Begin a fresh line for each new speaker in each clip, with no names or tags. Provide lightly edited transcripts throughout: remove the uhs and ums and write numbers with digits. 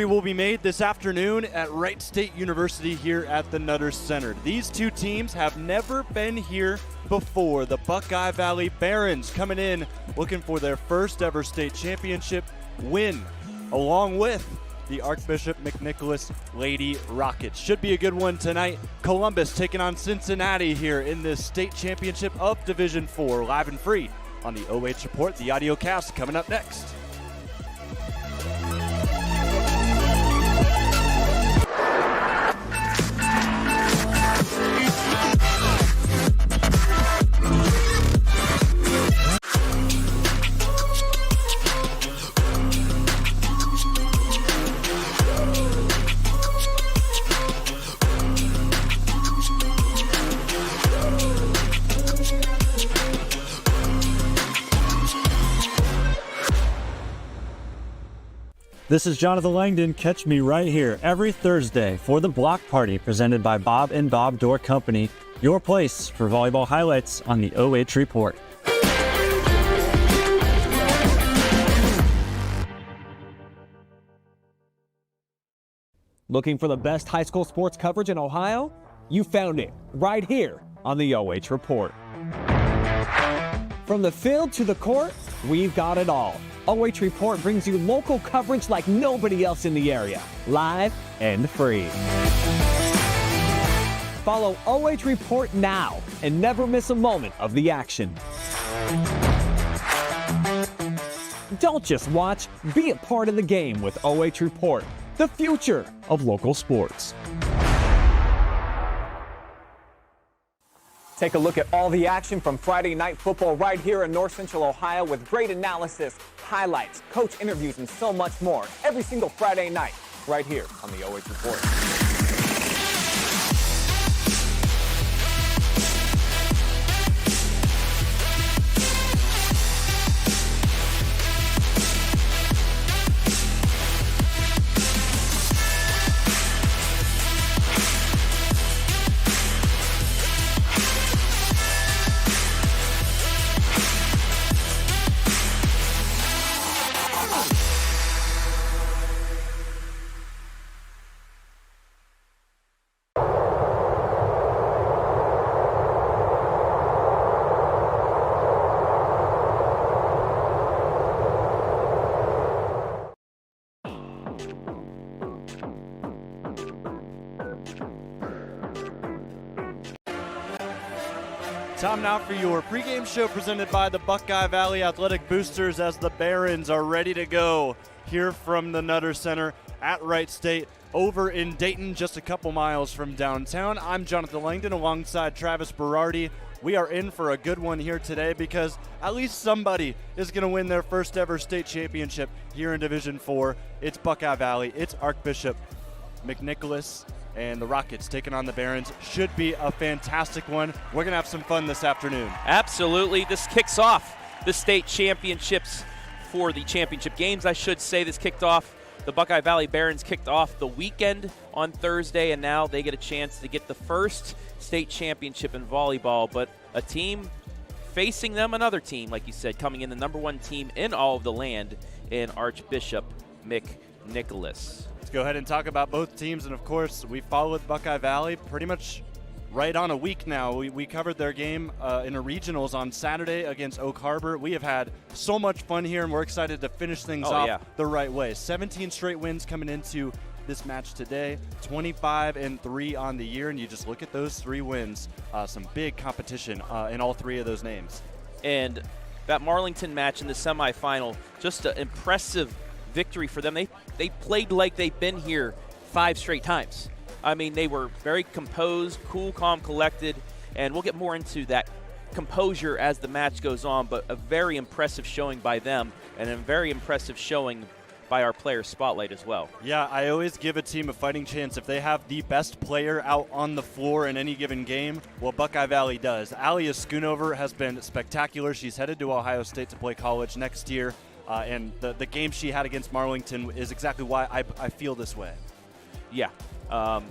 history will be made this afternoon at Wright State University here at the Nutter Center. These two teams have never been here before. The Buckeye Valley Barons coming in looking for their first ever state championship win, along with the Archbishop McNicholas Lady Rockets. Should be a good one tonight. Columbus taking on Cincinnati here in this state championship of Division IV, live and free on the OH Report. The AUDIOCAST coming up next.
This is Jonathon Langdon. Catch me right here every Thursday for the Block Party presented by Bob and Bob Door Company, your place for volleyball highlights on the OH Report.
Looking for the best high school sports coverage in Ohio? You found it right here on the OH Report. From the field to the court, we've got it all. OH Report brings you local coverage like nobody else in the area, live and free. Follow OH Report now and never miss a moment of the action. Don't just watch, be a part of the game with OH Report, the future of local sports. Take a look at all the action from Friday Night Football right here in North Central Ohio with great analysis, highlights, coach interviews, and so much more every single Friday night right here on the OH Report.
Time now for your pregame show presented by the Buckeye Valley Athletic Boosters as the Barons are ready to go here from the Nutter Center at Wright State over in Dayton, just a couple miles from downtown. I'm Jonathon Langdon alongside Travis Berardi. We are in for a good one here today because at least somebody is going to win their first ever state championship here in Division IV. It's Buckeye Valley, it's Archbishop McNicholas, and the Rockets taking on the Barons. Should be a fantastic one. We're going to have some fun this afternoon.
Absolutely. This kicks off the state championships for the championship games, I should say. This kicked off, the Buckeye Valley Barons kicked off the weekend on Thursday, and now they get a chance to get the first state championship in volleyball. But a team facing them, another team, like you said, coming in the #1 team in all of the land in Archbishop McNicholas.
Go ahead and talk about both teams, and of course we followed Buckeye Valley pretty much right on a week now. We covered their game in a regionals on Saturday against Oak Harbor. We have had so much fun here, and we're excited to finish things off the right way. 17 straight wins coming into this match today, 25-3 on the year, and you just look at those 3 wins, some big competition in all 3 of those names.
And that Marlington match in the semifinal, just an impressive victory for them. They played like they've been here 5 straight times. I mean, they were very composed, cool, calm, collected, and we'll get more into that composure as the match goes on, but a very impressive showing by them and a very impressive showing by our player spotlight as well.
Yeah, I always give a team a fighting chance if they have the best player out on the floor in any given game. Well, Buckeye Valley does. Alia Schoonover has been spectacular. She's headed to Ohio State to play college next year. And the game she had against Marlington is exactly why I feel this way.
Yeah. I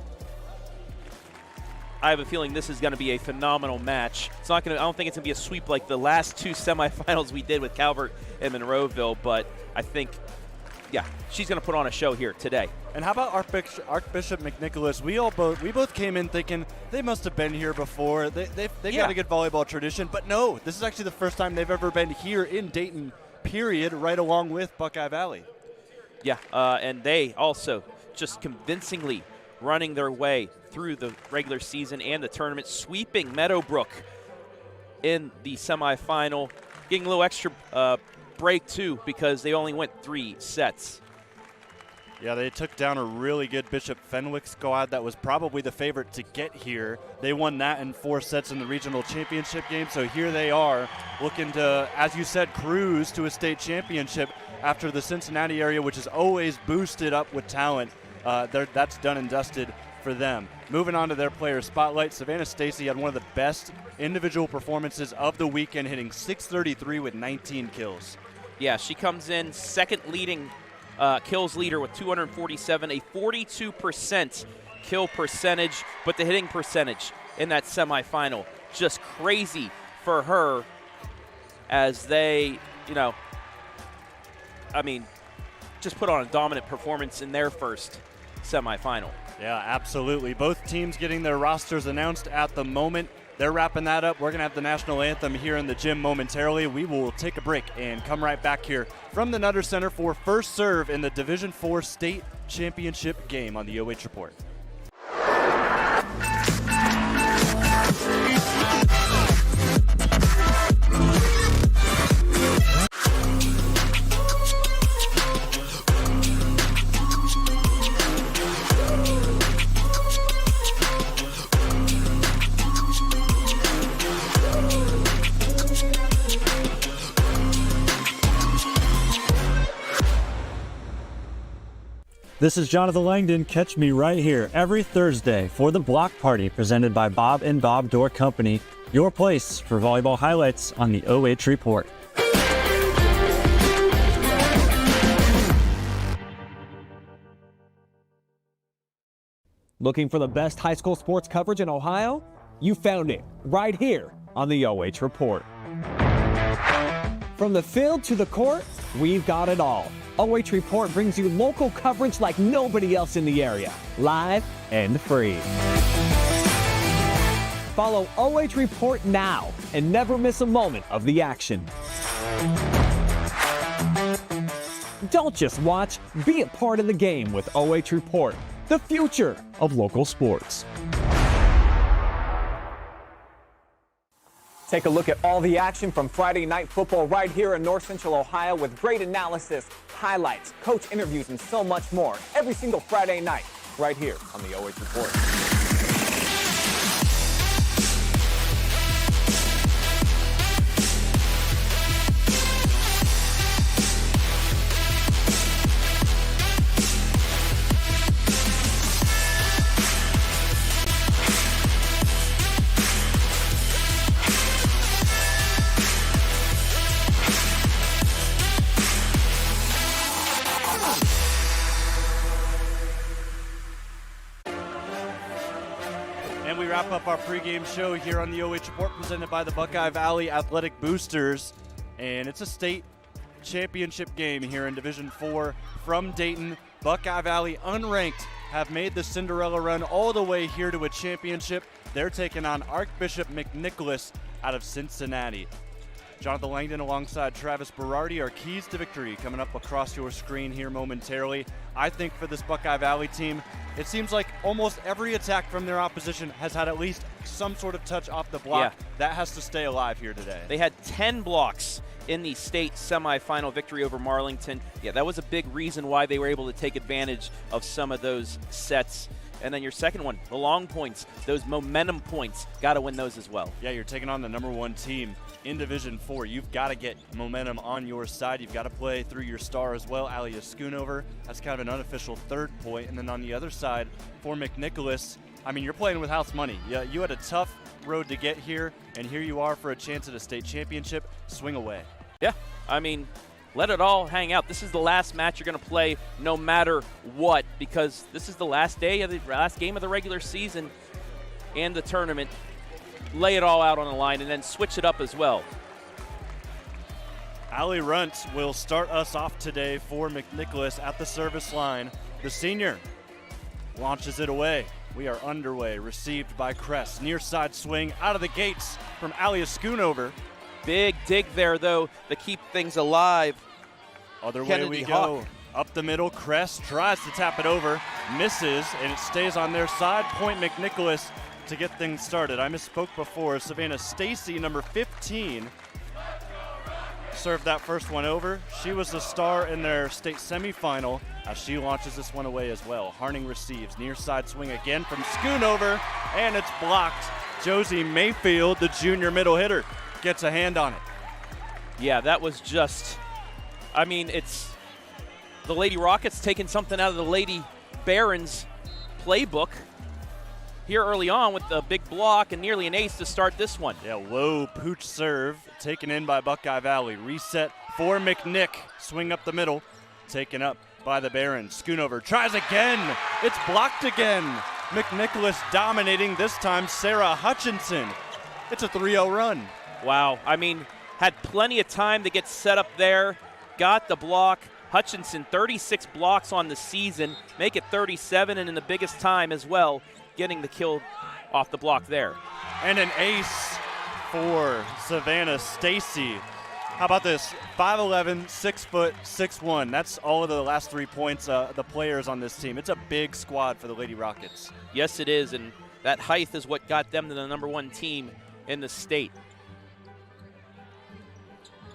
have a feeling this is going to be a phenomenal match. It's not going to. I don't think it's going to be a sweep like the last 2 semifinals we did with Calvert and Monroeville, but I think yeah, she's going to put on a show here today.
And how about Archbishop McNicholas? We both came in thinking they must have been here before. They've got a good volleyball tradition, but no, this is actually the first time they've ever been here in Dayton, period, right along with Buckeye Valley.
Yeah, and they also just convincingly running their way through the regular season and the tournament, sweeping Meadowbrook in the semifinal, getting a little extra break too because they only went 3 sets.
Yeah, they took down a really good Bishop Fenwick squad that was probably the favorite to get here. They won that in 4 sets in the regional championship game, so here they are looking to, as you said, cruise to a state championship after the Cincinnati area, which is always boosted up with talent. That's done and dusted for them. Moving on to their player spotlight, Savannah Stacy had one of the best individual performances of the weekend, hitting .633 with 19 kills.
Yeah, she comes in second leading kills leader with 247, a 42% kill percentage, but the hitting percentage in that semifinal, just crazy for her as they, just put on a dominant performance in their first semifinal.
Yeah, absolutely. Both teams getting their rosters announced at the moment. They're wrapping that up. We're going to have the national anthem here in the gym momentarily. We will take a break and come right back here from the Nutter Center for first serve in the Division IV State Championship game on the OH Report.
This is Jonathon Langdon. Catch me right here every Thursday for the Block Party presented by Bob and Bob Door Company, your place for volleyball highlights on the OH Report.
Looking for the best high school sports coverage in Ohio? You found it right here on the OH Report. From the field to the court, we've got it all. OH Report brings you local coverage like nobody else in the area, live and free. Follow OH Report now and never miss a moment of the action. Don't just watch, be a part of the game with OH Report, the future of local sports. Take a look at all the action from Friday night football right here in North Central Ohio with great analysis, highlights, coach interviews, and so much more every single Friday night right here on the OH Report.
Wrap up our pregame show here on the OH Report presented by the Buckeye Valley Athletic Boosters. And it's a state championship game here in Division IV from Dayton. Buckeye Valley, unranked, have made the Cinderella run all the way here to a championship. They're taking on Archbishop McNicholas out of Cincinnati. Jonathon Langdon alongside Travis Berardi are keys to victory coming up across your screen here momentarily. I think for this Buckeye Valley team, it seems like almost every attack from their opposition has had at least some sort of touch off the block.
Yeah.
That has to stay alive here today.
They had 10 blocks in the state semifinal victory over Marlington. Yeah, that was a big reason why they were able to take advantage of some of those sets. And then your second one, the long points, those momentum points, got to win those as well.
Yeah, you're taking on the #1 team in Division IV. You've got to get momentum on your side. You've got to play through your star as well, Alia Schoonover. That's kind of an unofficial third point. And then on the other side, for McNicholas, I mean, you're playing with house money. Yeah, you had a tough road to get here, and here you are for a chance at a state championship. Swing away.
Yeah, I mean, let it all hang out. This is the last match you're going to play no matter what, because this is the last day of the last game of the regular season and the tournament. Lay it all out on the line and then switch it up as well.
Allie Runtz will start us off today for McNicholas at the service line. The senior launches it away. We are underway. Received by Kress. Near side swing out of the gates from Alia Schoonover.
Big dig there, though, to keep things alive.
Other way
Kennedy
we
Hawk.
go. Up the middle, Kress tries to tap it over, misses, and it stays on their side. Point McNicholas to get things started. I misspoke before. Savannah Stacy, number 15, served that first one over. She was the star in their state semifinal as she launches this one away as well. Harning receives. Near side swing again from Schoonover, and it's blocked. Josie Mayfield, the junior middle hitter, gets a hand on it.
Yeah, that was just, I mean, it's the Lady Rockets taking something out of the Lady Barons playbook here early on with the big block and nearly an ace to start this one.
Yeah, low pooch serve taken in by Buckeye Valley. Reset for McNick. Swing up the middle, taken up by the Barons. Schoonover tries again. It's blocked again. McNicholas dominating, this time Sarah Hutchinson. It's a 3-0 run.
Wow, I mean, had plenty of time to get set up there, got the block. Hutchinson, 36 blocks on the season, make it 37, and in the biggest time as well, getting the kill off the block there.
And an ace for Savannah Stacy. How about this? 5'11", 6 foot, 6'1". That's all of the last 3 points, the players on this team. It's a big squad for the Lady Rockets.
Yes, it is, and that height is what got them to the #1 team in the state.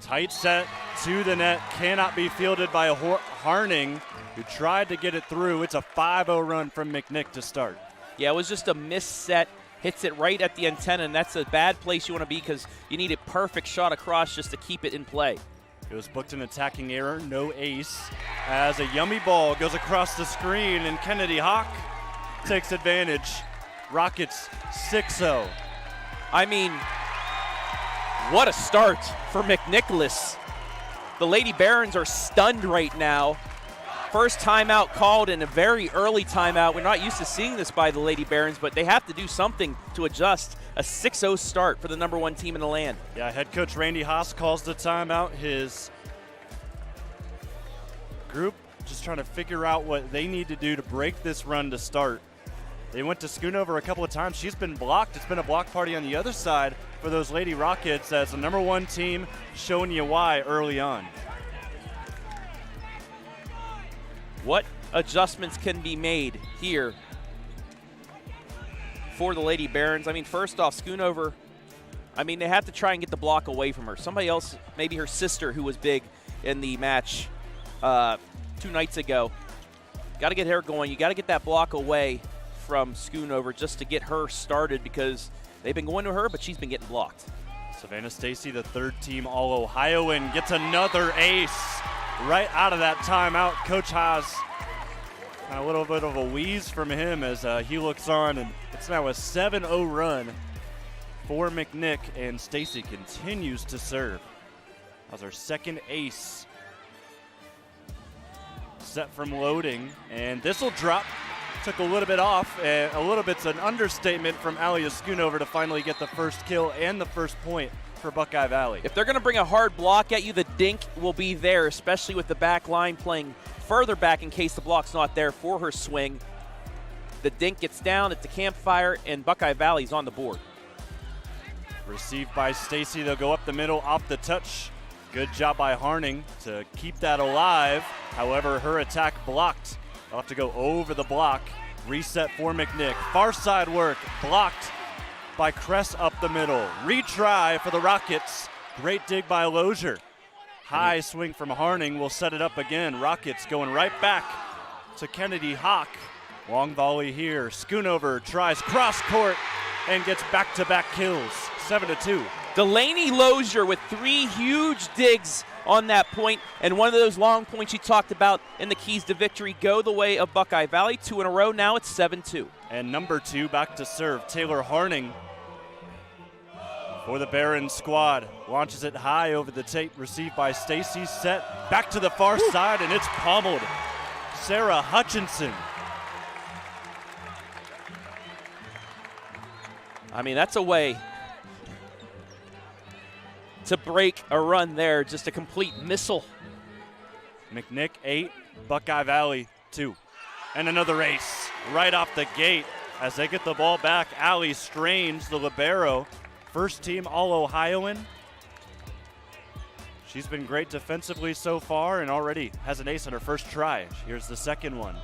Tight set to the net, cannot be fielded by Harning, who tried to get it through. It's a 5-0 run from McNick to start.
Yeah, it was just a missed set, hits it right at the antenna, and that's a bad place you want to be because you need a perfect shot across just to keep it in play.
It was booked an attacking error, no ace, as a yummy ball goes across the screen, and Kennedy Hawk takes advantage. Rockets 6-0.
I mean, what a start for McNicholas. The Lady Barons are stunned right now. First timeout called in a very early timeout. We're not used to seeing this by the Lady Barons, but they have to do something to adjust. A 6-0 start for the #1 team in the land.
Yeah, head coach Randy Haas calls the timeout. His group just trying to figure out what they need to do to break this run to start. They went to Schoonover a couple of times. She's been blocked. It's been a block party on the other side for those Lady Rockets as the #1 team showing you why early on.
What adjustments can be made here for the Lady Barons? I mean, first off, Schoonover, I mean, they have to try and get the block away from her. Somebody else, maybe her sister, who was big in the match 2 nights ago. Got to get her going. You got to get that block away from Schoonover just to get her started because they've been going to her, but she's been getting blocked.
Savannah Stacy, the 3rd team All-Ohioan, gets another ace right out of that timeout. Coach Haas, a little bit of a wheeze from him as he looks on, and it's now a 7-0 run for McNick, and Stacy continues to serve. That was her 2nd ace. Set from loading, and this will drop. Took a little bit off. A little bit's an understatement from Alia Schoonover to finally get the first kill and the first point for Buckeye Valley.
If they're going to bring a hard block at you, the dink will be there, especially with the back line playing further back in case the block's not there for her swing. The dink gets down at the campfire, and Buckeye Valley's on the board.
Received by Stacy. They'll go up the middle off the touch. Good job by Harning to keep that alive. However, her attack blocked. They'll have to go over the block. Reset for McNick. Far side work. Blocked by Kress up the middle. Retry for the Rockets. Great dig by Lozier. High swing from Harning will set it up again. Rockets going right back to Kennedy Hawk. Long volley here. Schoonover tries cross court and gets back-to-back kills. 7-2.
Delaney Lozier with 3 huge digs on that point, and one of those long points you talked about in the keys to victory go the way of Buckeye Valley. 2 in a row, now it's 7-2.
And number 2 back to serve, Taylor Harning for the Barons squad. Launches it high over the tape, received by Stacy, set back to the far side, and it's pummeled. Sarah Hutchinson.
I mean, that's a way to break a run there. Just a complete missile.
McNick 8, Buckeye Valley 2. And another ace right off the gate as they get the ball back. Allie Strange, the libero, first team All-Ohioan. She's been great defensively so far and already has an ace on her first try. Here's the second one.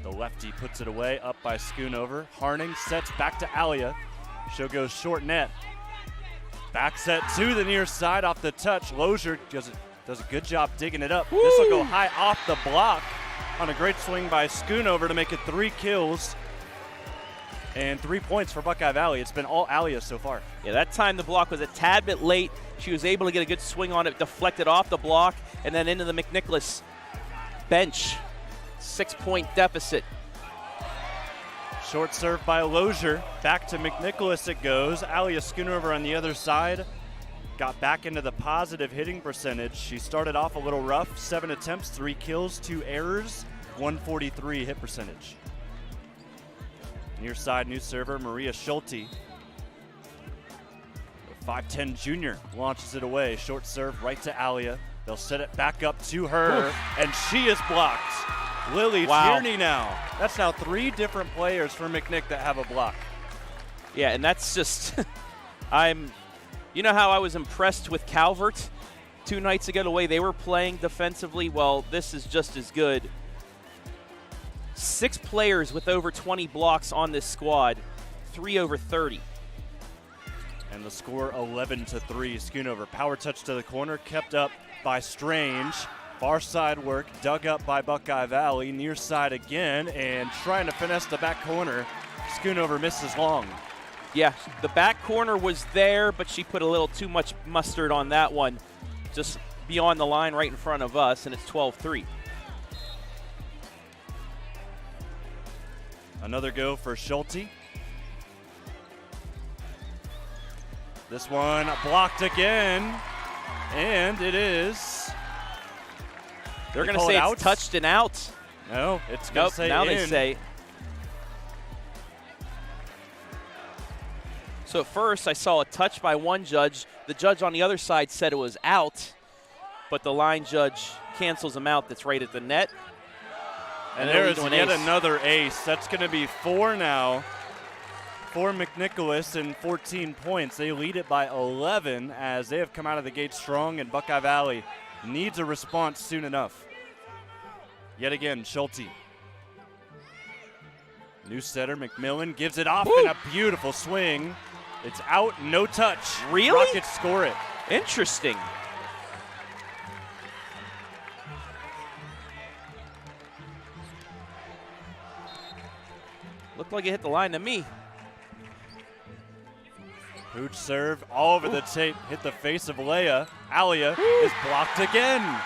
The lefty puts it away, up by Schoonover. Harning sets back to Alia. She'll go short net. Back set to the near side off the touch. Lozier does a good job digging it up. This will go high off the block on a great swing by Schoonover to make it 3 kills and 3 points for Buckeye Valley. It's been all Alia so far.
Yeah, that time the block was a tad bit late. She was able to get a good swing on it, deflected off the block, and then into the McNicholas bench. 6-point deficit.
Short serve by Lozier. Back to McNicholas it goes. Alia Schoonover on the other side. Got back into the positive hitting percentage. She started off a little rough. 7 attempts, 3 kills, 2 errors, 143 hit percentage. Near side, new server, Maria Schulte. 5'10 junior launches it away. Short serve right to Alia. They'll set it back up to her, and she is blocked. Lily Tierney now. That's now 3 different players for McNick that have a block.
Yeah, and that's just, you know how I was impressed with Calvert 2 nights ago, the way they were playing defensively? Well, this is just as good. 6 players with over 20 blocks on this squad, 3 over 30.
And the score 11-3. Schoonover, power touch to the corner, kept up by Strange. Far side work, dug up by Buckeye Valley. Near side again, and trying to finesse the back corner. Schoonover misses long.
Yeah, the back corner was there, but she put a little too much mustard on that one. Just beyond the line right in front of us, and it's 12-3.
Another go for Schulte. This one blocked again, and it is.
They're going to say it's touched and out.
No, it's going to say
now
in.
They say. So at first I saw a touch by one judge. The judge on the other side said it was out, but the line judge cancels them out. That's right at the net.
And there is yet another ace. That's going to be 4 now for McNicholas and 14 points. They lead it by 11 as they have come out of the gate strong, and Buckeye Valley needs a response soon enough. Yet again, Schulte. New setter, McMillan, gives it off in a beautiful swing. It's out, no touch.
Really?
Rockets score it.
Interesting. Looked like it hit the line to me.
Pooch serve all over the tape, hit the face of Alia. Alia is blocked again.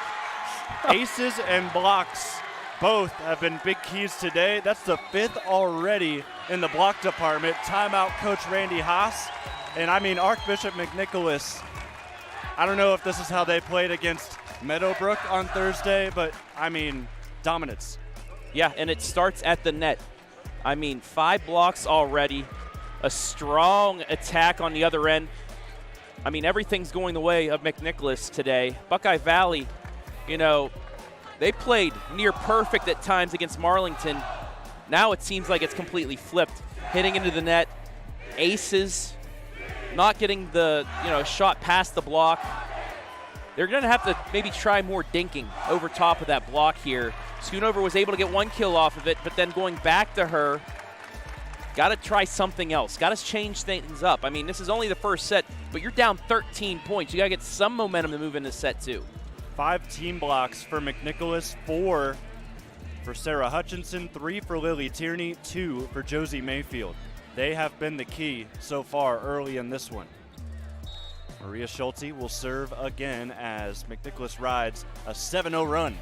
Aces and blocks both have been big keys today. That's the 5th already in the block department. Timeout, Coach Randy Haas. And I mean, Archbishop McNicholas, I don't know if this is how they played against Meadowbrook on Thursday, but I mean, dominance.
Yeah, and it starts at the net. I mean, 5 blocks already, a strong attack on the other end. I mean, everything's going the way of McNicholas today. Buckeye Valley, you know, they played near perfect at times against Marlington. Now it seems like it's completely flipped. Hitting into the net, aces, not getting the, shot past the block. They're going to have to maybe try more dinking over top of that block here. Schoonover was able to get 1 kill off of it, but then going back to her, got to try something else. Got to change things up. I mean, this is only the first set, but you're down 13 points. You got to get some momentum to move into set 2.
5 team blocks for McNicholas, 4 for Sarah Hutchinson, 3 for Lily Tierney, 2 for Josie Mayfield. They have been the key so far early in this one. Maria Schulte will serve again as McNicholas rides a 7-0 run.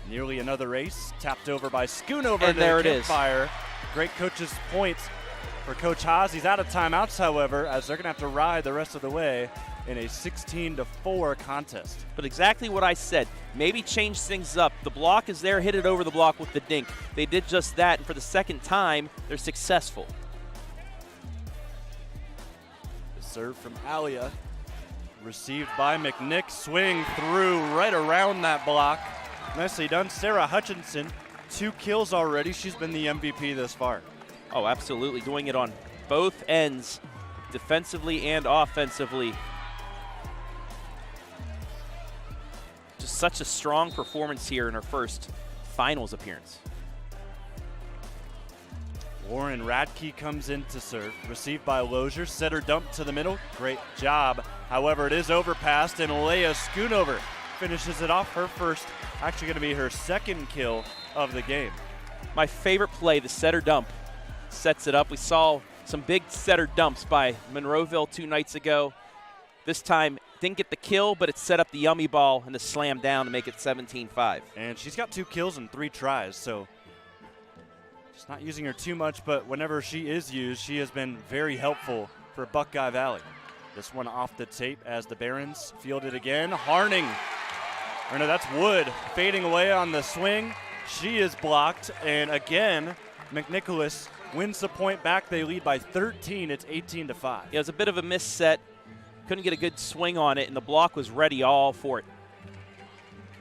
Nearly another ace, tapped over by Schoonover.
And there it is.
Fire. Great coach's points for Coach Haas. He's out of timeouts, however, as they're going to have to ride the rest of the way in a 16-4 contest.
But exactly what I said. Maybe change things up. The block is there, hit it over the block with the dink. They did just that, and for the second time, they're successful.
The serve from Alia. received by McNick. Swing through right around that block. Nicely done. Sarah Hutchinson, 2 kills already. She's been the MVP this far.
Oh, absolutely. Doing it on both ends, defensively and offensively. Just such a strong performance here in her first finals appearance.
Lauren Radke comes in to serve. Received by Lozier. Setter dump to the middle. Great job. However, it is overpassed, and Alia Schoonover finishes it off. Her first, actually going to be her second kill of the game.
My favorite play, the setter dump, sets it up. We saw some big setter dumps by Monroeville 2 nights ago. This time, didn't get the kill, but it set up the yummy ball and the slam down to make it 17-5.
And she's got 2 kills and 3 tries, so just not using her too much, but whenever she is used, she has been very helpful for Buckeye Valley. This one off the tape as the Barons field it again. Harning, or no, that's Wood, fading away on the swing. She is blocked, and again, McNicholas wins the point back. They lead by 13. It's 18-5.
Yeah, it was a bit of a miss set. Couldn't get a good swing on it, and the block was ready all for it.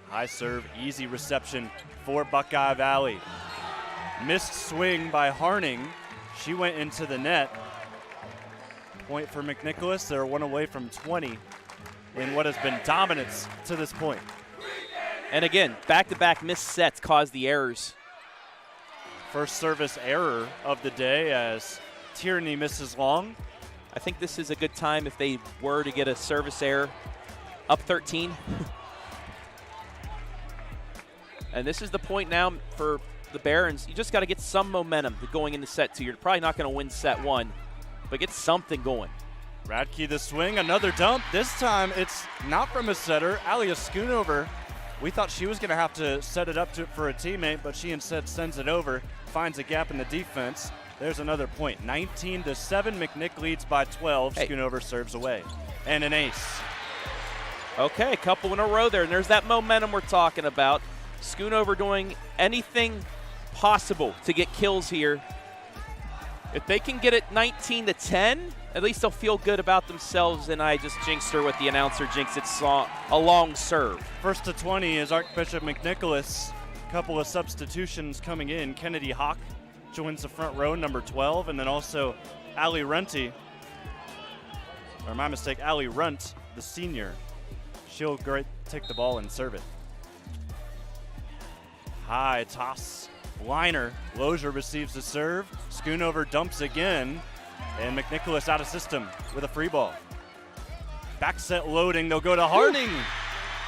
High serve, easy reception for Buckeye Valley. Missed swing by Harning. She went into the net. Point for McNicholas. They're 1 away from 20 in what has been dominance to this point.
And again, back-to-back missed sets caused the errors.
First service error of the day as Tierney misses long.
I think this is a good time if they were to get a service error. Up 13. And this is the point now for the Barons. You just got to get some momentum going into set 2. You're probably not going to win set 1, but get something going.
Radke the swing, another dump. This time it's not from a setter. Alia Schoonover. We thought she was going to have to set it up for a teammate, but she instead sends it over, finds a gap in the defense. There's another point. 19-7. McNick leads by 12.
Hey.
Schoonover serves away. And an ace.
Okay, a couple in a row there, and there's that momentum we're talking about. Schoonover doing anything possible to get kills here. If they can get it 19-10, at least they'll feel good about themselves, and I just jinxed her with the announcer jinx. It's a long serve.
First to 20 is Archbishop McNicholas. Couple of substitutions coming in. Kennedy Hawk joins the front row, number 12, and then also Ali Runty, or my mistake, Ali Runt, the senior. She'll take the ball and serve it. High toss, liner. Lozier receives the serve. Schoonover dumps again, and McNicholas out of system with a free ball. Back set loading, they'll go to Harning.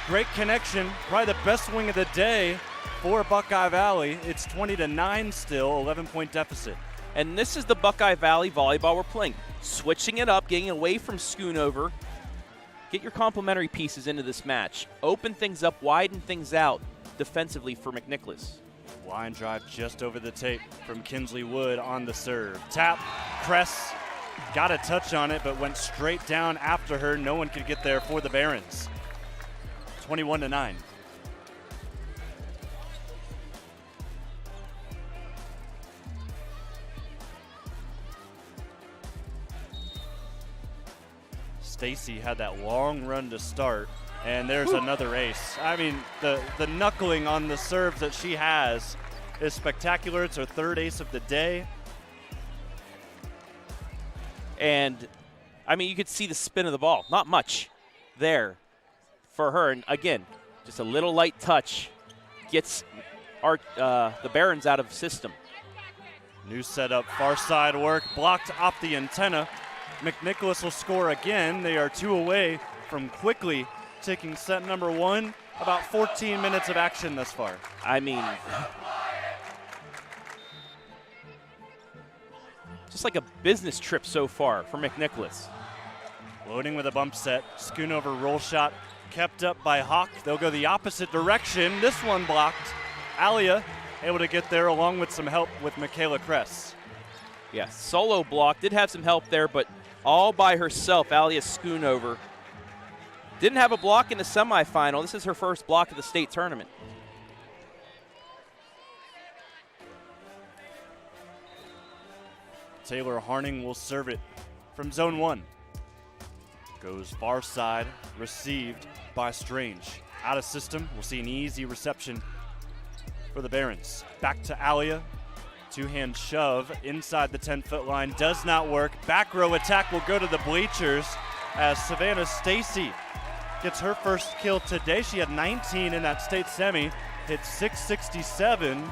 Great connection, probably the best swing of the day for Buckeye Valley. It's 20-9 still, 11-point deficit.
And this is the Buckeye Valley volleyball we're playing. Switching it up, getting away from Schoonover. Get your complementary pieces into this match. Open things up, widen things out defensively for McNicholas.
Line drive just over the tape from Kinsley Wood on the serve. Tap, Kress got a touch on it, but went straight down after her. No one could get there for the Barons. 21-9. Stacy had that long run to start, and there's another ace. I mean, the knuckling on the serves that she has is spectacular. It's her 3rd ace of the day.
And, I mean, you could see the spin of the ball. Not much there for her. And, again, just a little light touch gets the Barons out of system.
New setup, far side work, blocked off the antenna. McNicholas will score again. They are 2 away from quickly taking set number 1. About 14 minutes of action thus far.
I mean, just like a business trip so far for McNicholas.
Loading with a bump set. Schoonover roll shot kept up by Hawk. They'll go the opposite direction. This one blocked. Alia able to get there along with some help with Michaela Kress.
Yeah, solo block. Did have some help there, but all by herself, Alia Schoonover. Didn't have a block in the semifinal. This is her first block of the state tournament.
Taylor Harning will serve it from zone 1. Goes far side, received by Strange. Out of system, we'll see an easy reception for the Barons. Back to Alia. Two-hand shove inside the 10-foot line. Does not work. Back row attack will go to the bleachers as Savannah Stacy gets her first kill today. She had 19 in that state semi. Hit 667.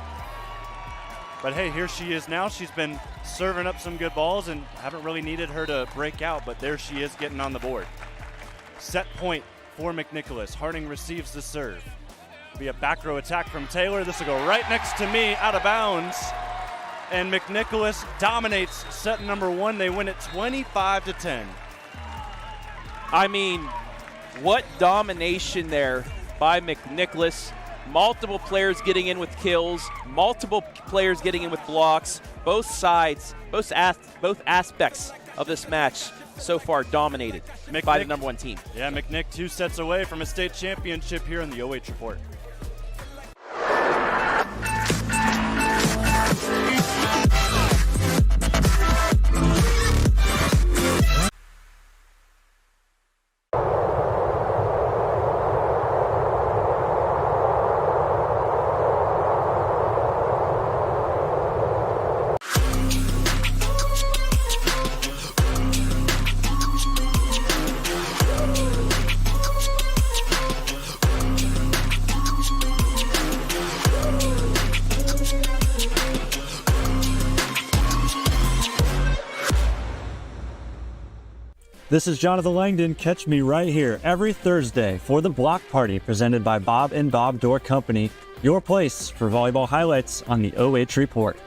But hey, here she is now. She's been serving up some good balls and haven't really needed her to break out, but there she is getting on the board. Set point for McNicholas. Harding receives the serve. It'll be a back row attack from Taylor. This will go right next to me, out of bounds. And McNicholas dominates set number 1. They win it 25-10.
I mean, what domination there by McNicholas. Multiple players getting in with kills, multiple players getting in with blocks. Both sides, both aspects of this match so far dominated by the number 1 team.
Yeah, McNick 2 sets away from a state championship here in the OH Report.
This is Jonathon Langdon. Catch me right here every Thursday for the Block Party presented by Bob and Bob Door Company, your place for volleyball highlights on the OH Report.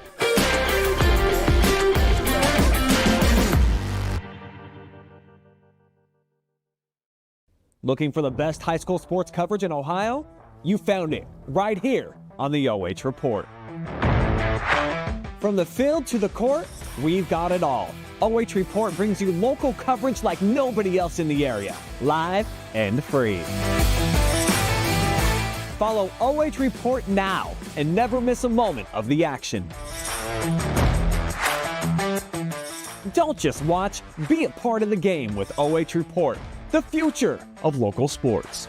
Looking for the best high school sports coverage in Ohio? You found it right here on the OH Report. From the field to the court, we've got it all. OH Report brings you local coverage like nobody else in the area, live and free. Follow OH Report now and never miss a moment of the action. Don't just watch, be a part of the game with OH Report, the future of local sports.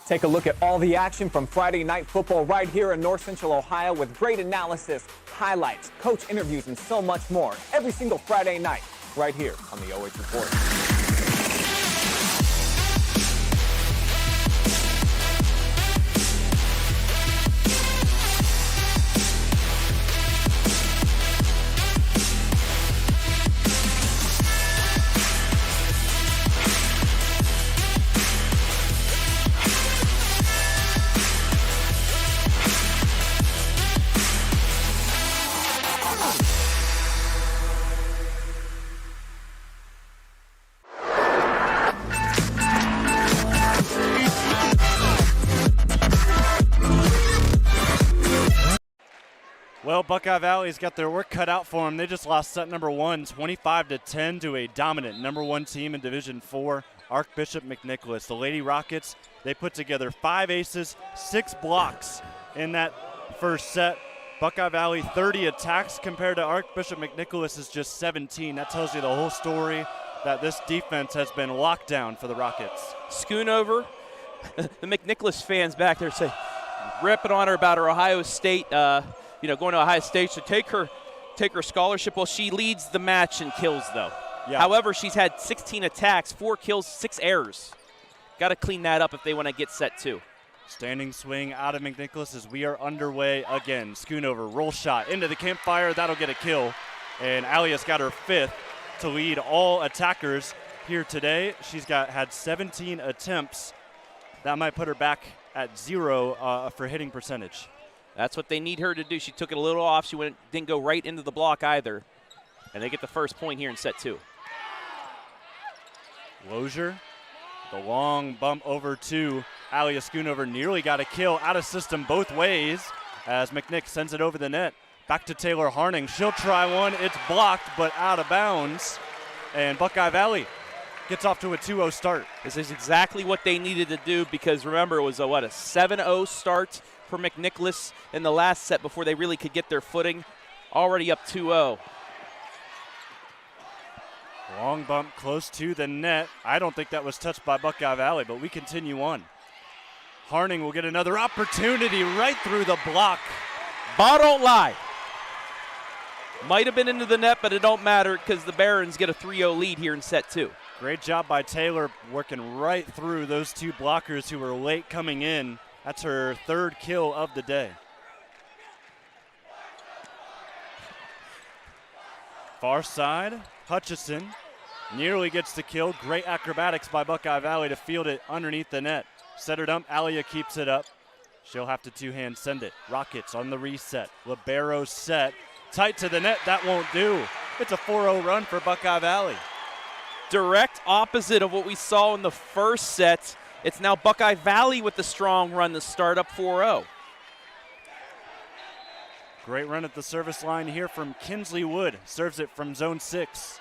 Take a look at all the action from Friday night football right here in North Central Ohio with great analysis, highlights, coach interviews, and so much more every single Friday night right here on the OH Report.
Well, Buckeye Valley's got their work cut out for them. They just lost set number 1, 25-10 to a dominant number 1 team in Division 4, Archbishop McNicholas. The Lady Rockets, they put together 5 aces, 6 blocks in that first set. Buckeye Valley 30 attacks compared to Archbishop McNicholas is just 17. That tells you the whole story, that this defense has been locked down for the Rockets.
Schoonover, the McNicholas fans back there say, ripping on her about her Ohio State, going to Ohio State to take her scholarship. Well, she leads the match in kills, though.
Yeah.
However, she's had 16 attacks, 4 kills, 6 errors. Got to clean that up if they want to get set 2.
Standing swing out of McNicholas as we are underway again. Schoonover, roll shot into the campfire. That'll get a kill. And Alia's got her 5th to lead all attackers here today. She's had 17 attempts. That might put her back at 0 for hitting percentage.
That's what they need her to do. She took it a little off. She didn't go right into the block either. And they get the first point here in set 2.
Lozier, the long bump over to Alia Schoonover, nearly got a kill out of system both ways as McNick sends it over the net. Back to Taylor Harning. She'll try one. It's blocked, but out of bounds. And Buckeye Valley gets off to a 2-0 start.
This is exactly what they needed to do because, remember, it was a 7-0 start for McNicholas in the last set before they really could get their footing. Already up 2-0.
Long bump close to the net. I don't think that was touched by Buckeye Valley, but we continue on. Harning will get another opportunity right through the block.
Ball don't lie. Might have been into the net, but it don't matter because the Barons get a 3-0 lead here in set 2.
Great job by Taylor working right through those two blockers who were late coming in. That's her 3rd kill of the day. Far side, Hutchison nearly gets the kill. Great acrobatics by Buckeye Valley to field it underneath the net. Setter dump, Alia keeps it up. She'll have to two-hand send it. Rockets on the reset. Libero set. Tight to the net, that won't do. It's a 4-0 run for Buckeye Valley.
Direct opposite of what we saw in the first set. It's now Buckeye Valley with the strong run to start up 4-0.
Great run at the service line here from Kinsley Wood. Serves it from zone 6.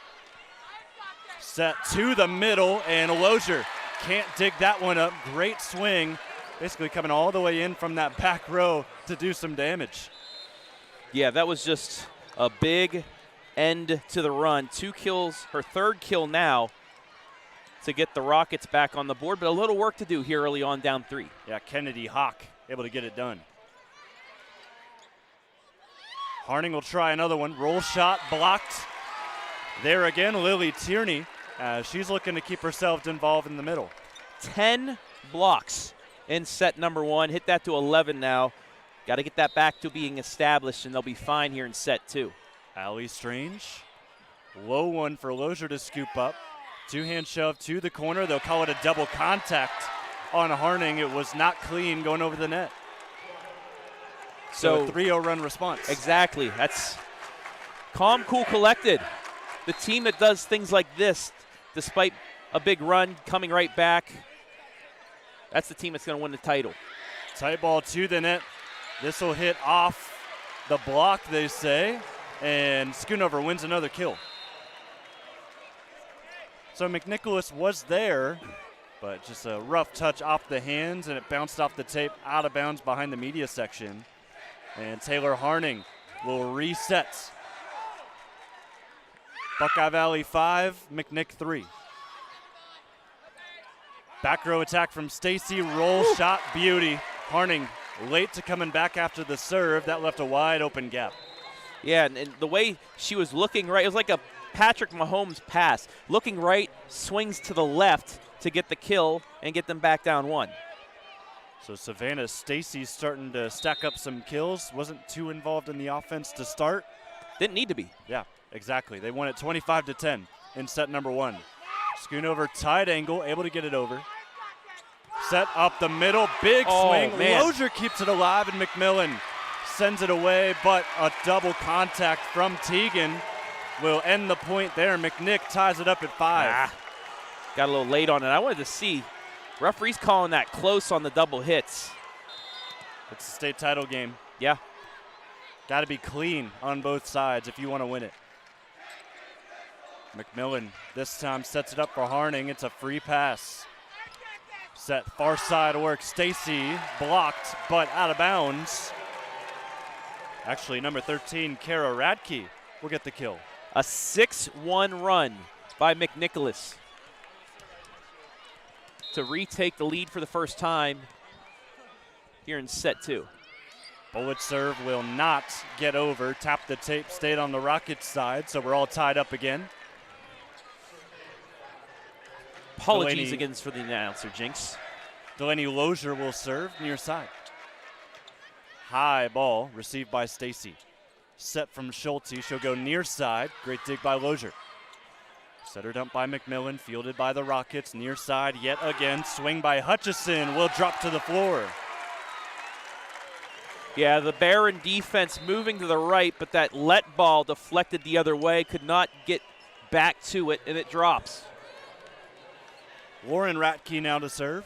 Set to the middle, and Lozier can't dig that one up. Great swing. Basically coming all the way in from that back row to do some damage.
Yeah, that was just a big end to the run. 2 kills, her 3rd kill now to get the Rockets back on the board, but a little work to do here early on, down 3.
Yeah, Kennedy Hawk able to get it done. Harning will try another one. Roll shot blocked. There again, Lily Tierney. She's looking to keep herself involved in the middle.
10 blocks in set number 1. Hit that to 11 now. Got to get that back to being established, and they'll be fine here in set 2.
Allie Strange. Low one for Lozier to scoop up. Two-hand shove to the corner. They'll call it a double contact on Harning. It was not clean going over the net. So a 3-0 run response.
Exactly. That's calm, cool, collected. The team that does things like this, despite a big run, coming right back, that's the team that's going to win the title.
Tight ball to the net. This will hit off the block, they say, and Schoonover wins another kill. So McNicholas was there, but just a rough touch off the hands, and it bounced off the tape out of bounds behind the media section. And Taylor Harning will reset. Buckeye Valley 5, McNick 3. Back row attack from Stacy, roll shot, beauty. Harning late to coming back after the serve. That left a wide open gap.
Yeah, and the way she was looking right, it was like a Patrick Mahomes pass. Looking right, swings to the left to get the kill and get them back down 1.
So Savannah Stacy's starting to stack up some kills. Wasn't too involved in the offense to start.
Didn't need to be.
Yeah, exactly. They won it 25-10 in set number 1. Schoonover tight angle, able to get it over. Set up the middle, big swing.
Man.
Lozier keeps it alive, and McMillan sends it away, but a double contact from Teagan will end the point there. McNick ties it up at 5.
Got a little late on it. I wanted to see. Referee's calling that close on the double hits.
It's a state title game.
Yeah.
Got to be clean on both sides if you want to win it. McMillan this time sets it up for Harning. It's a free pass. Set far side work. Stacy blocked, but out of bounds. Actually, number 13, Kara Radke, will get the kill.
A 6-1 run by McNicholas to retake the lead for the first time here in set 2.
Bullet serve will not get over. Tap the tape, stayed on the Rockets side, so we're all tied up again.
Apologies again for the announcer, Jinx.
Delaney Lozier will serve near side. High ball received by Stacy. Set from Schulte. She'll go near side. Great dig by Lozier. Setter dump by McMillan. Fielded by the Rockets. Near side yet again. Swing by Hutchison. Will drop to the floor.
Yeah, the Baron defense moving to the right, but that let ball deflected the other way. Could not get back to it, and it drops.
Lauren Ratke now to serve.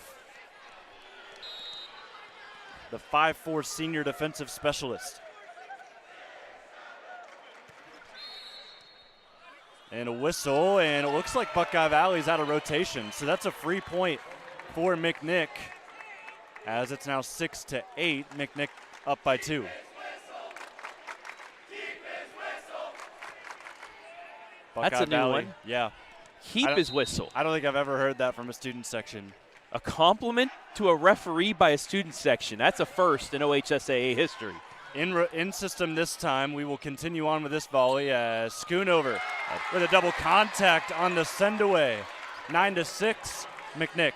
The 5'4" senior defensive specialist. And a whistle, and it looks like Buckeye Valley's out of rotation. So that's a free point for McNick, as it's now 6-8. McNick up by 2.
That's a new one.
Yeah,
keep his whistle.
I don't think I've ever heard that from a student section.
A compliment to a referee by a student section. That's a first in OHSAA history.
In system this time, we will continue on with this volley as Schoonover with a double contact on the send away. 9-6, McNick.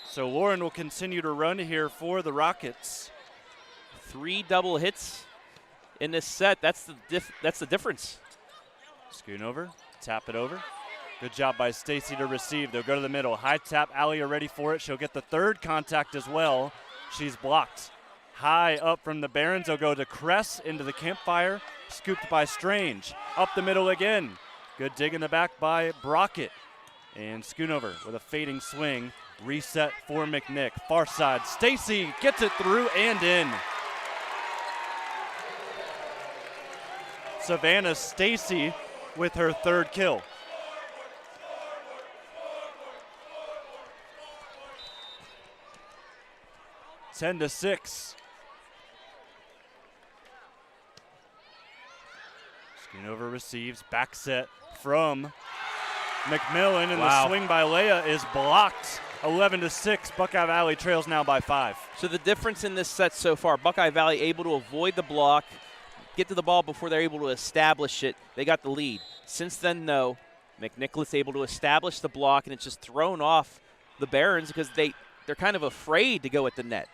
So Lauren will continue to run here for the Rockets.
3 double hits in this set. That's the difference.
Schoonover, tap it over. Good job by Stacy to receive. They'll go to the middle. High tap, Alia ready for it. She'll get the third contact as well. She's blocked. High up from the Barons. They'll go to Cress into the campfire. Scooped by Strange. Up the middle again. Good dig in the back by Brockett. And Schoonover with a fading swing. Reset for McNick. Far side. Stacy gets it through and in. Savannah Stacy with her third kill. Ten to 6. Schoonover receives, back set from McMillan, and the swing by Leia is blocked. 11 to 6. Buckeye Valley trails now by 5.
So the difference in this set so far, Buckeye Valley able to avoid the block, get to the ball before they're able to establish it. They got the lead. Since then, no. McNicholas able to establish the block, and it's just thrown off the Barons because they're kind of afraid to go at the net.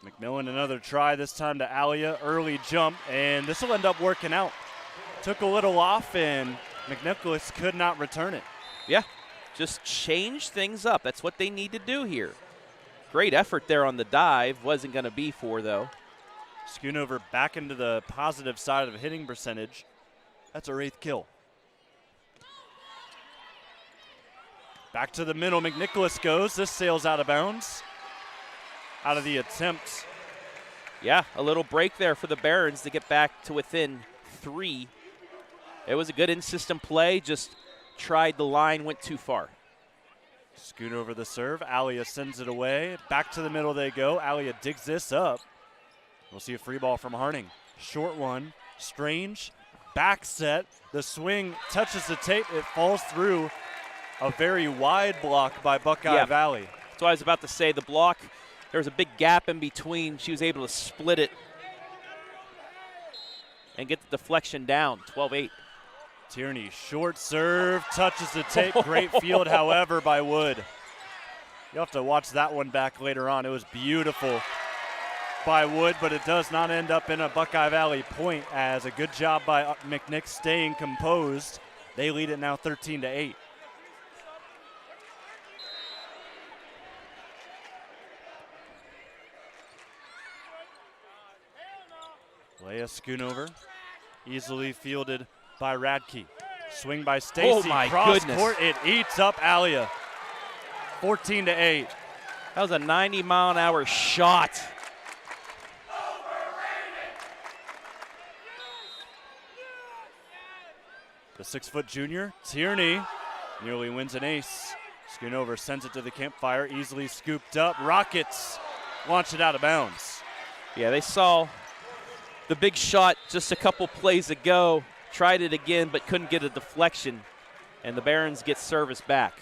McMillan another try, this time to Alia. Early jump, and this will end up working out. Took a little off, and McNicholas could not return it.
Yeah, just change things up. That's what they need to do here. Great effort there on the dive. Wasn't going to be 4, though.
Schoonover back into the positive side of hitting percentage. That's her 8th kill. Back to the middle, McNicholas goes. This sails out of bounds. Out of the attempt.
Yeah, a little break there for the Barons to get back to within 3. It was a good in-system play, just tried the line, went too far.
Schoonover the serve. Alia sends it away. Back to the middle they go. Alia digs this up. We'll see a free ball from Harding. Short one. Strange. Back set. The swing touches the tape. It falls through a very wide block by Buckeye Valley.
That's what I was about to say. The block, there was a big gap in between. She was able to split it and get the deflection down. 12-8.
Tierney, short serve, touches the tape. Great field, however, by Wood. You'll have to watch that one back later on. It was beautiful by Wood, but it does not end up in a Buckeye Valley point, as a good job by McNick staying composed. They lead it now 13-8. Leia Schoonover, easily fielded by Radke. Swing by Stacy.
Oh my
Cross
goodness.
court, it eats up Alia. 14-8.
That was a 90-mile-an-hour shot.
The 6-foot junior, Tierney, nearly wins an ace. Schoonover sends it to the campfire, easily scooped up. Rockets launch it out of bounds.
Yeah, they saw the big shot just a couple plays ago, tried it again but couldn't get a deflection, and the Barons get service back.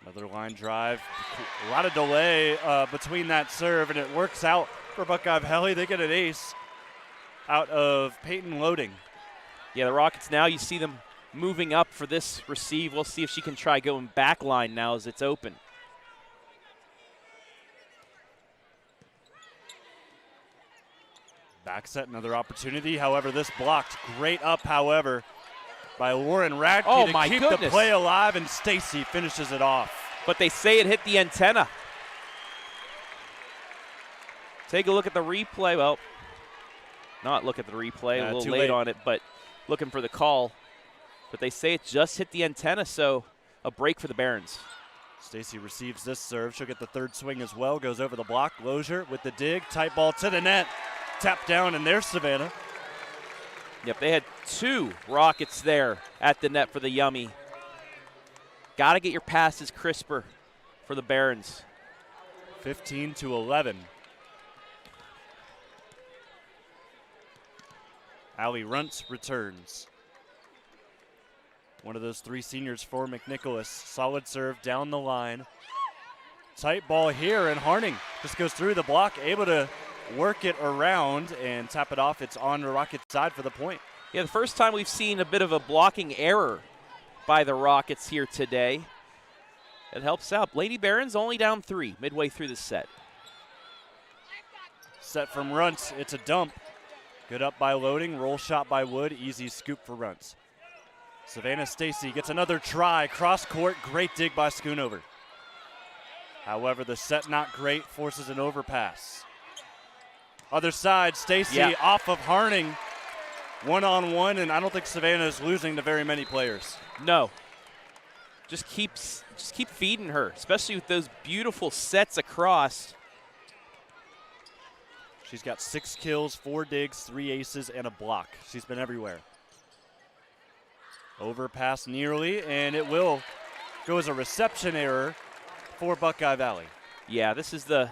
Another line drive. A lot of delay between that serve, and it works out for Buckeye Valley. They get an ace out of Peyton Loading.
Yeah, the Rockets now, you see them moving up for this receive. We'll see if she can try going back line now as it's open.
Back set, another opportunity. However, this blocked. Great up, however, by Lauren Radke to keep the play alive, and Stacy finishes it off.
But they say it hit the antenna. Take a look at the replay. Well, not look at the replay. A little late on it, but looking for the call. But they say it just hit the antenna, so a break for the Barons.
Stacy receives this serve. She'll get the third swing as well. Goes over the block. Lozier with the dig. Tight ball to the net. Tap down, and there's Savannah.
Yep, they had 2 Rockets there at the net for the Yummy. Got to get your passes crisper for the Barons.
15-11. Alia Runts returns. One of those three seniors for McNicholas. Solid serve down the line. Tight ball here, and Harning just goes through the block, able to work it around and tap it off. It's on the Rockets' side for the point.
Yeah, the first time we've seen a bit of a blocking error by the Rockets here today. It helps out. Lady Barons only down 3 midway through the set.
Set from Runts. It's a dump. Good up by Loading. Roll shot by Wood. Easy scoop for Runts. Savannah Stacy gets another try. Cross court. Great dig by Schoonover. However, the set not great. Forces an overpass. Other side. Stacy off of Harning. One-on-one, and I don't think Savannah is losing to very many players.
No. Just keep feeding her, especially with those beautiful sets across.
She's got 6 kills, 4 digs, 3 aces, and a block. She's been everywhere. Overpass nearly, and it will go as a reception error for Buckeye Valley.
Yeah, this is the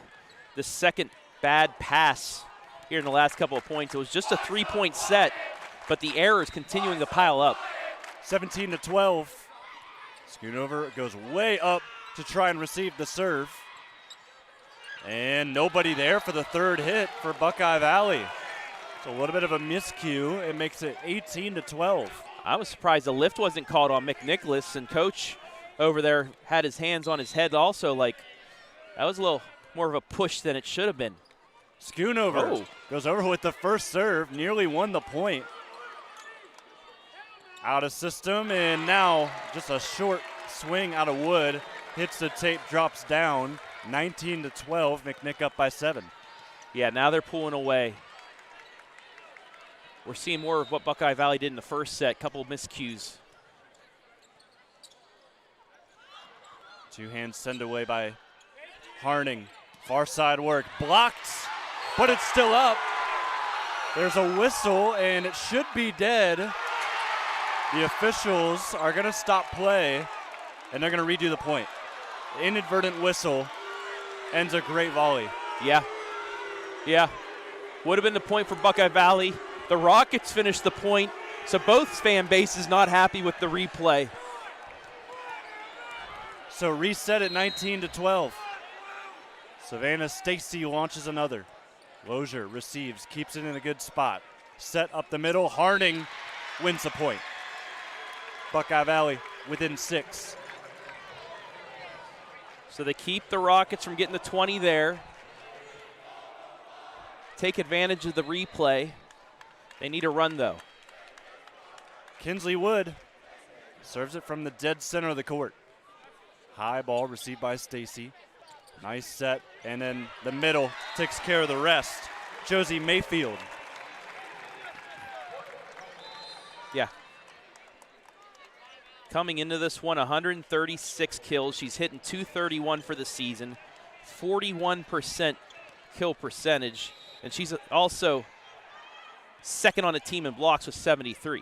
second bad pass here in the last couple of points. It was just a 3-point set, but the error is continuing to pile up.
17-12. Schoonover goes way up to try and receive the serve. And nobody there for the third hit for Buckeye Valley. It's a little bit of a miscue. It makes it 18-12.
I was surprised the lift wasn't called on McNicholas, and Coach over there had his hands on his head also. Like, that was a little more of a push than it should have been.
Schoonover goes over with the first serve, nearly won the point. Out of system, and now just a short swing out of Wood. Hits the tape, drops down. 19-12, McNick up by 7.
Yeah, now they're pulling away. We're seeing more of what Buckeye Valley did in the first set, couple of miscues.
Two-hand send away by Harning. Far side work, blocked, but it's still up. There's a whistle, and it should be dead. The officials are going to stop play, and they're going to redo the point. Inadvertent whistle ends a great volley.
Yeah. Would have been the point for Buckeye Valley. The Rockets finished the point, so both fan bases not happy with the replay.
So reset at 19-12. Savannah Stacy launches another. Lozier receives, keeps it in a good spot. Set up the middle. Harning wins the point. Buckeye Valley within 6.
So they keep the Rockets from getting the 20 there. Take advantage of the replay. They need a run, though.
Kinsley Wood serves it from the dead center of the court. High ball received by Stacy. Nice set, and then the middle takes care of the rest. Josie Mayfield.
Yeah. Coming into this one, 136 kills. She's hitting 231 for the season, 41% kill percentage, and she's also second on the team in blocks with 73.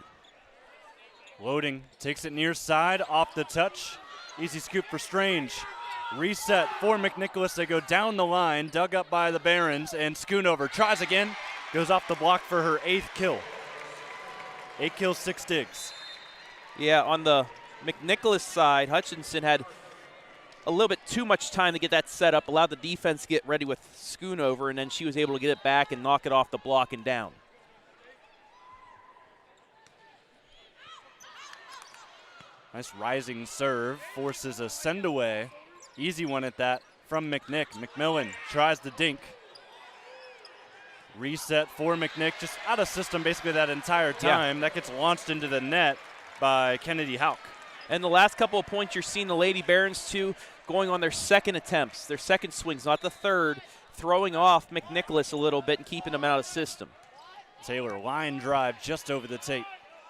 Loading, takes it near side, off the touch. Easy scoop for Strange. Reset for McNicholas. They go down the line, dug up by the Barons, and Schoonover tries again. Goes off the block for her 8th kill. 8 kills, 6 digs.
Yeah, on the McNicholas side, Hutchinson had a little bit too much time to get that set up, allowed the defense to get ready with Schoonover, and then she was able to get it back and knock it off the block and down.
Nice rising serve, forces a send away. Easy one at that from McNick. McMillan tries the dink. Reset for McNick, just out of system basically that entire time. That gets launched into the net by Kennedy Houck.
And the last couple of points, you're seeing the Lady Barons, too, going on their second attempts, their second swings, not the third, throwing off McNicholas a little bit and keeping them out of system.
Taylor, line drive just over the tape.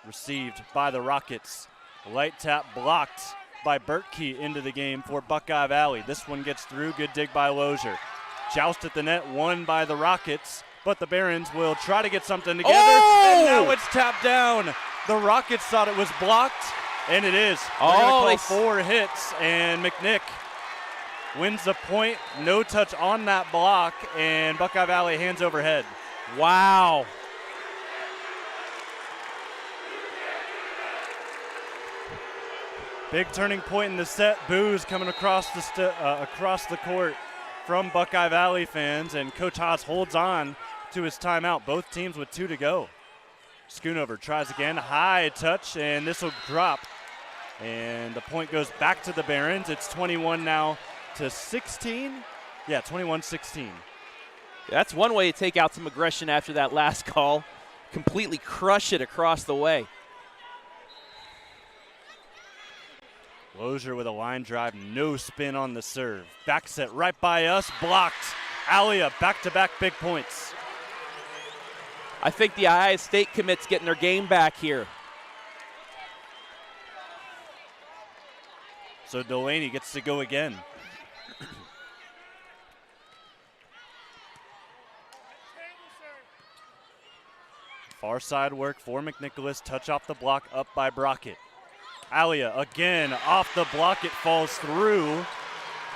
Received by the Rockets. Light tap blocked by Bertkey into the game for Buckeye Valley. This one gets through. Good dig by Lozier. Joust at the net, won by the Rockets, but the Barons will try to get something together, and now it's tapped down. The Rockets thought it was blocked. And it is.
Oh,
they call 4 hits, and McNick wins the point. No touch on that block, and Buckeye Valley hands over head.
Wow.
Big turning point in the set. Boos coming across the court from Buckeye Valley fans, and Coach Haas holds on to his timeout. Both teams with 2 to go. Schoonover tries again, high touch, and this will drop. And the point goes back to the Barons. It's 21 now to 16. Yeah, 21-16.
That's one way to take out some aggression after that last call. Completely crush it across the way.
Lozier with a line drive, no spin on the serve. Back set right by us, blocked. Alia, back-to-back big points.
I think the Ohio State commits getting their game back here.
So Delaney gets to go again. Far side work for McNicholas, touch off the block, up by Brockett. Alia again off the block, it falls through.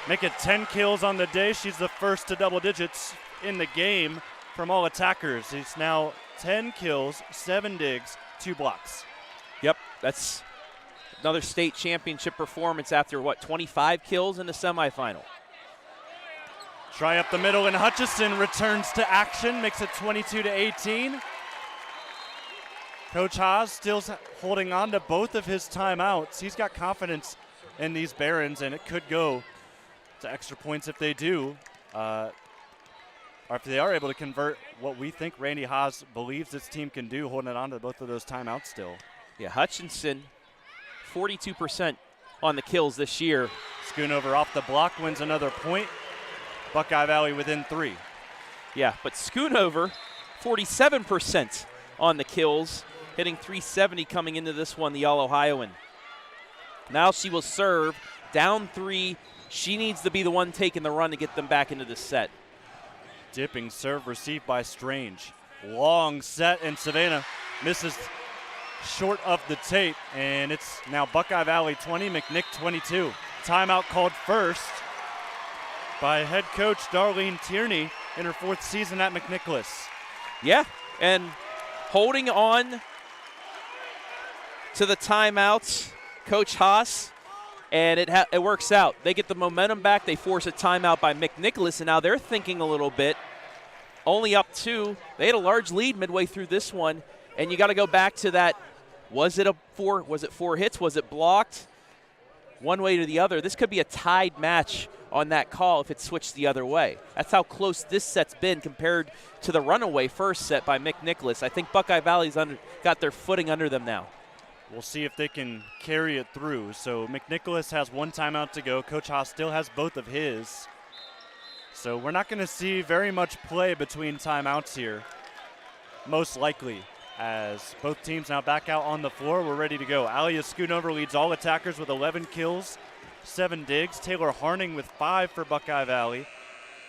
Make it 10 kills on the day. She's the first to double digits in the game from all attackers. It's now 10 kills, 7 digs, 2 blocks.
Yep, that's another state championship performance after, 25 kills in the semifinal.
Try up the middle, and Hutchison returns to action, makes it 22-18. Coach Haas still holding on to both of his timeouts. He's got confidence in these Barons, and it could go to extra points if they do. Or if they are able to convert what we think Randy Haas believes this team can do, holding it on to both of those timeouts still.
Yeah, Hutchinson, 42% on the kills this year.
Schoonover off the block, wins another point. Buckeye Valley within 3.
Yeah, but Schoonover, 47% on the kills, hitting .370 coming into this one, the All-Ohioan. Now she will serve, down 3. She needs to be the one taking the run to get them back into the set.
Dipping serve received by Strange. Long set, and Savannah misses short of the tape, and it's now Buckeye Valley 20, McNick 22. Timeout called first by head coach Darlene Tierney in her 4th season at McNicholas.
Yeah, and holding on to the timeouts, Coach Haas, and it works out. They get the momentum back. They force a timeout by McNicholas, and now they're thinking a little bit. Only up 2. They had a large lead midway through this one, and you got to go back to that. Was it 4 hits? Was it blocked? One way or the other. This could be a tied match on that call if it switched the other way. That's how close this set's been compared to the runaway first set by McNicholas. I think Buckeye Valley's got their footing under them now.
We'll see if they can carry it through. So McNicholas has 1 timeout to go. Coach Haas still has both of his. So we're not going to see very much play between timeouts here, most likely, as both teams now back out on the floor. We're ready to go. Alia Schoonover leads all attackers with 11 kills, 7 digs. Taylor Harning with 5 for Buckeye Valley.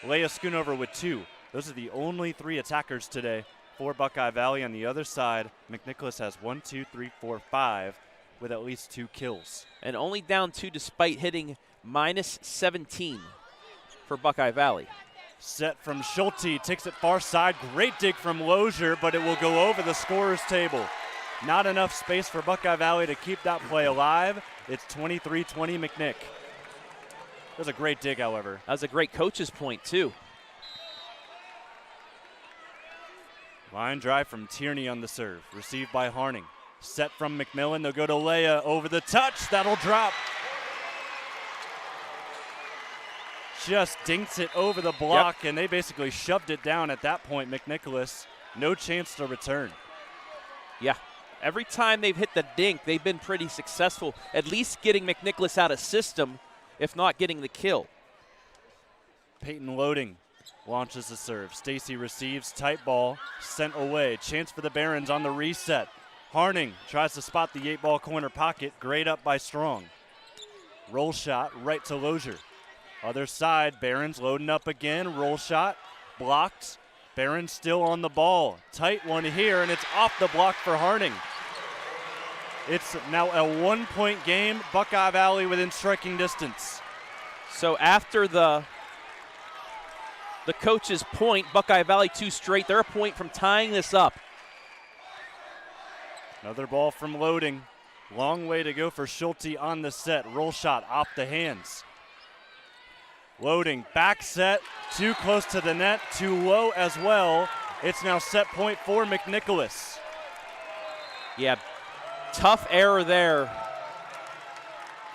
Leia Schoonover with 2. Those are the only 3 attackers today for Buckeye Valley. On the other side, McNicholas has 1, 2, 3, 4, 5 with at least 2 kills.
And only down 2 despite hitting -17 for Buckeye Valley.
Set from Schulte, takes it far side. Great dig from Lozier, but it will go over the scorer's table. Not enough space for Buckeye Valley to keep that play alive. It's 23-20 McNick. That was a great dig, however.
That was a great coach's point, too.
Line drive from Tierney on the serve. Received by Harning. Set from McMillan. They'll go to Leia over the touch. That'll drop. Just dinks it over the block, and they basically shoved it down at that point. McNicholas, no chance to return.
Yeah. Every time they've hit the dink, they've been pretty successful, at least getting McNicholas out of system, if not getting the kill.
Peyton loading. Launches the serve. Stacy receives. Tight ball. Sent away. Chance for the Barons on the reset. Harning tries to spot the 8-ball corner pocket. Great up by Strong. Roll shot right to Lozier. Other side. Barons loading up again. Roll shot. Blocked. Barons still on the ball. Tight one here, and it's off the block for Harning. It's now a 1-point game. Buckeye Valley within striking distance.
So after the coach's point, Buckeye Valley 2 straight. They're a point from tying this up.
Another ball from Loading. Long way to go for Schulte on the set. Roll shot off the hands. Loading, back set, too close to the net, too low as well. It's now set point for McNicholas.
Yeah, tough error there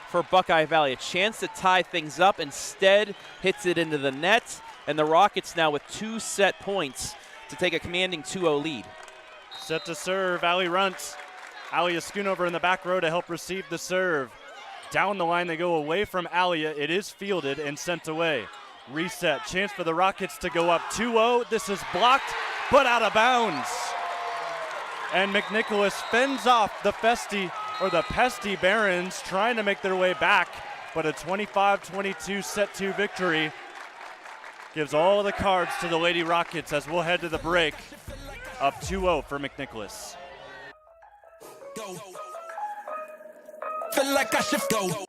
for Buckeye Valley. A chance to tie things up, instead hits it into the net, and the Rockets now with 2 set points to take a commanding 2-0 lead.
Set to serve, Allie Runts. Alia Schoonover in the back row to help receive the serve. Down the line they go away from Alia. It is fielded and sent away. Reset, chance for the Rockets to go up 2-0. This is blocked, but out of bounds. And McNicholas fends off the pesty Barons trying to make their way back, but a 25-22 set 2 victory gives all the cards to the Lady Rockets as we'll head to the break. Up 2-0 for McNicholas.
Go. Feel like I should go.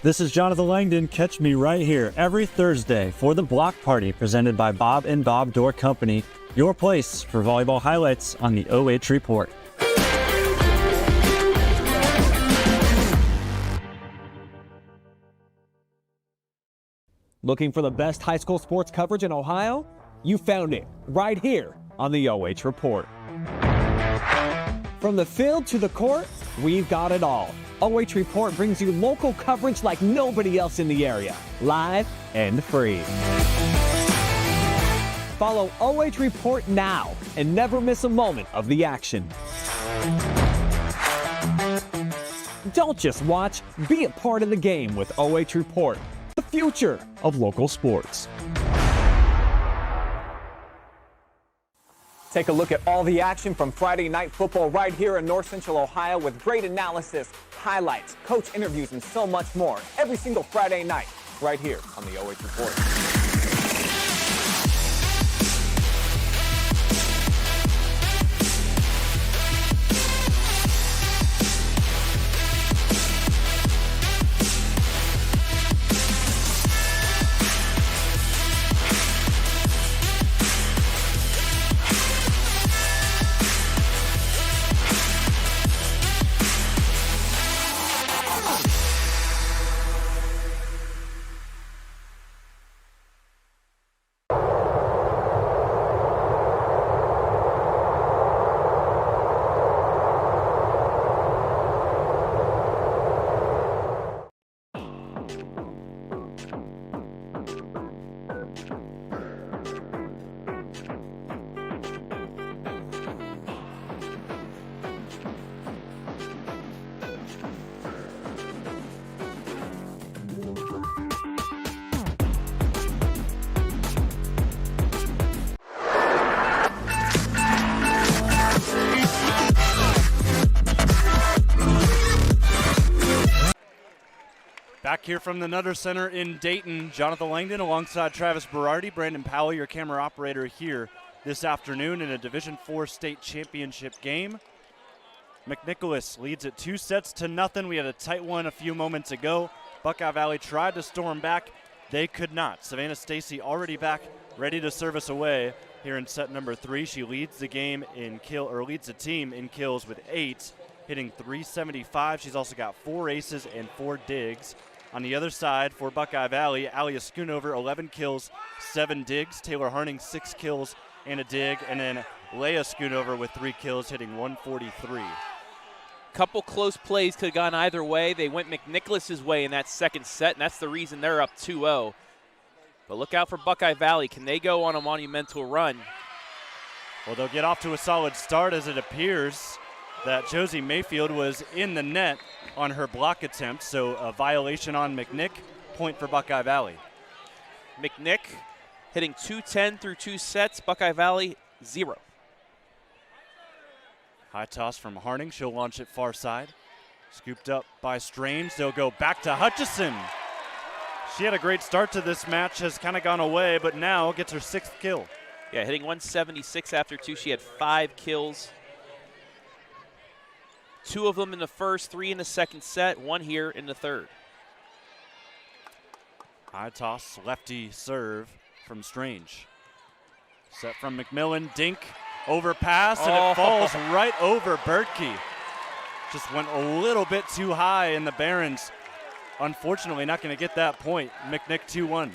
This is Jonathon Langdon. Catch me right here every Thursday for the Block Party presented by Bob and Bob Door Company, your place for volleyball highlights on the OH Report.
Looking for the best high school sports coverage in Ohio? You found it right here on the OH Report. From the field to the court, we've got it all. OH Report brings you local coverage like nobody else in the area, live and free. Follow OH Report now and never miss a moment of the action. Don't just watch, be a part of the game with OH Report, the future of local sports. Take a look at all the action from Friday night football right here in North Central Ohio with great analysis, highlights, coach interviews, and so much more every single Friday night right here on the OH Report.
Back here from the Nutter Center in Dayton, Jonathon Langdon alongside Travis Berardi, Brandon Powell, your camera operator here this afternoon in a Division IV state championship game. McNicholas leads it 2-0. We had a tight one a few moments ago. Buckeye Valley tried to storm back. They could not. Savannah Stacy already back, ready to serve us away here in set number 3. She leads the game in leads the team in kills with 8, hitting .375. She's also got 4 aces and 4 digs. On the other side for Buckeye Valley, Alia Schoonover, 11 kills, 7 digs. Taylor Harning, 6 kills and a dig. And then Leah Schoonover with 3 kills, hitting .143.
Couple close plays could have gone either way. They went McNicholas's way in that second set, and that's the reason they're up 2-0. But look out for Buckeye Valley. Can they go on a monumental run?
Well, they'll get off to a solid start as it appears. that Josie Mayfield was in the net on her block attempt, so a violation on McNick, point for Buckeye Valley.
McNick hitting 210 through 2 sets, Buckeye Valley 0.
High toss from Harding, she'll launch it far side. Scooped up by Strange, they'll go back to Hutchison. She had a great start to this match, has kind of gone away, but now gets her 6th kill.
Yeah, hitting 176 after 2. She had 5 kills. 2 of them in the first, 3 in the second set, 1 here in the third.
High toss, lefty serve from Strange. Set from McMillan, dink, overpass, and it falls right over Bertke. Just went a little bit too high, and the Barons, unfortunately, not going to get that point. McNick 2-1.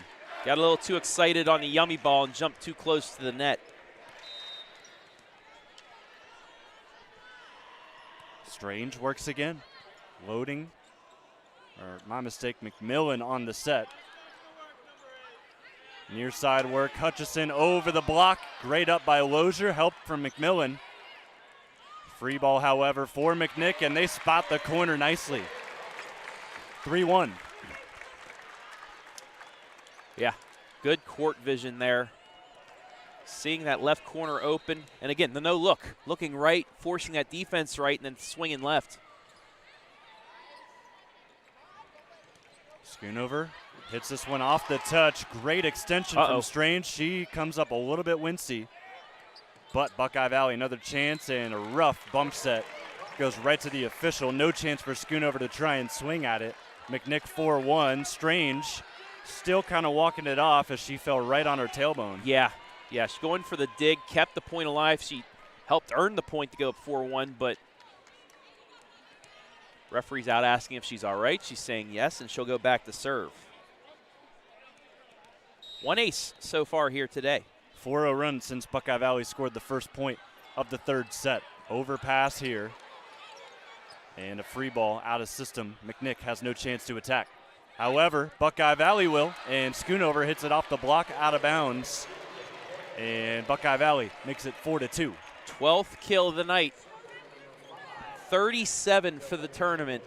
Got a little too excited on the yummy ball and jumped too close to the net.
Strange works again. Loading. Or my mistake, McMillan on the set. Near side work. Hutchison over the block. Great up by Lozier. Help from McMillan. Free ball, however, for McNick, and they spot the corner nicely. 3-1.
Yeah, good court vision there. Seeing that left corner open. And again, the no look. Looking right, forcing that defense right, and then swinging left.
Schoonover hits this one off the touch. Great extension from Strange. She comes up a little bit wincy. But Buckeye Valley, another chance, and a rough bump set. Goes right to the official. No chance for Schoonover to try and swing at it. McNick 4-1. Strange still kind of walking it off as she fell right on her tailbone.
Yeah, she's going for the dig, kept the point alive. She helped earn the point to go up 4-1, but referee's out asking if she's all right. She's saying yes, and she'll go back to serve. 1 ace so far here today.
4-0 run since Buckeye Valley scored the first point of the third set. Overpass here. And a free ball out of system. McNick has no chance to attack. However, Buckeye Valley will, and Schoonover hits it off the block out of bounds. And Buckeye Valley makes it 4-2.
12th kill of the night. 37 for the tournament.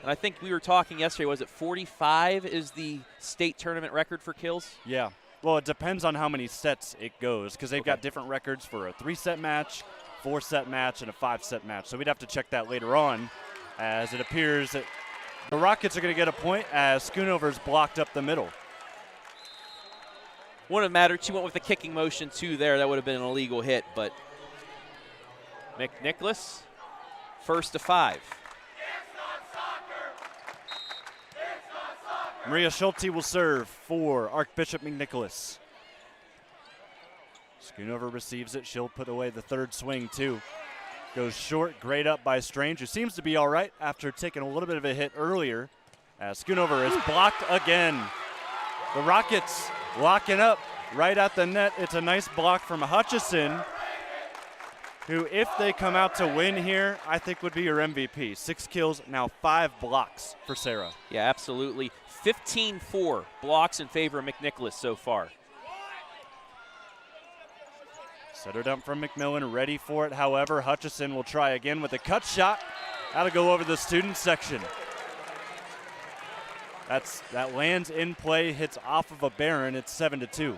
And I think we were talking yesterday, was it 45 is the state tournament record for kills?
Yeah. Well, it depends on how many sets it goes, because they've got different records for a 3-set match, 4-set match, and a 5-set match. So we'd have to check that later on, as it appears that the Rockets are going to get a point as Schoonover's blocked up the middle.
Wouldn't have mattered. She went with the kicking motion, too, there. That would have been an illegal hit, but McNicholas, first to 5.
Maria Schulte will serve for Archbishop McNicholas. Schoonover receives it. She'll put away the third swing, too. Goes short, great up by Strange, who seems to be all right after taking a little bit of a hit earlier. As Schoonover is blocked again. The Rockets locking up right at the net. It's a nice block from Hutchison, who, if they come out to win here, I think would be your MVP. 6 kills, now 5 blocks for Sarah.
Yeah, absolutely. 15-4 blocks in favor of McNicholas so far.
Setter dump from McMillan, ready for it. However, Hutchison will try again with a cut shot. That'll go over the student section. That lands in play, hits off of a Baron. It's 7-2.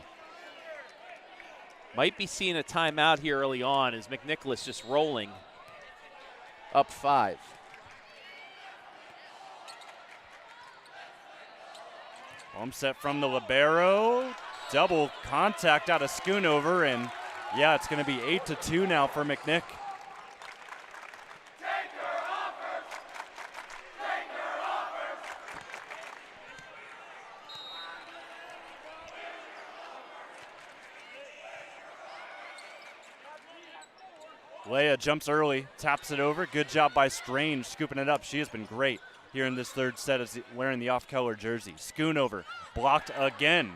Might be seeing a timeout here early on as McNicholas just rolling up 5.
Bump set from the libero. Double contact out of Schoonover, and yeah, it's going to be 8-2 now for McNick. Leia jumps early, taps it over. Good job by Strange scooping it up. She has been great here in this third set as wearing the off-color jersey. Schoonover blocked again.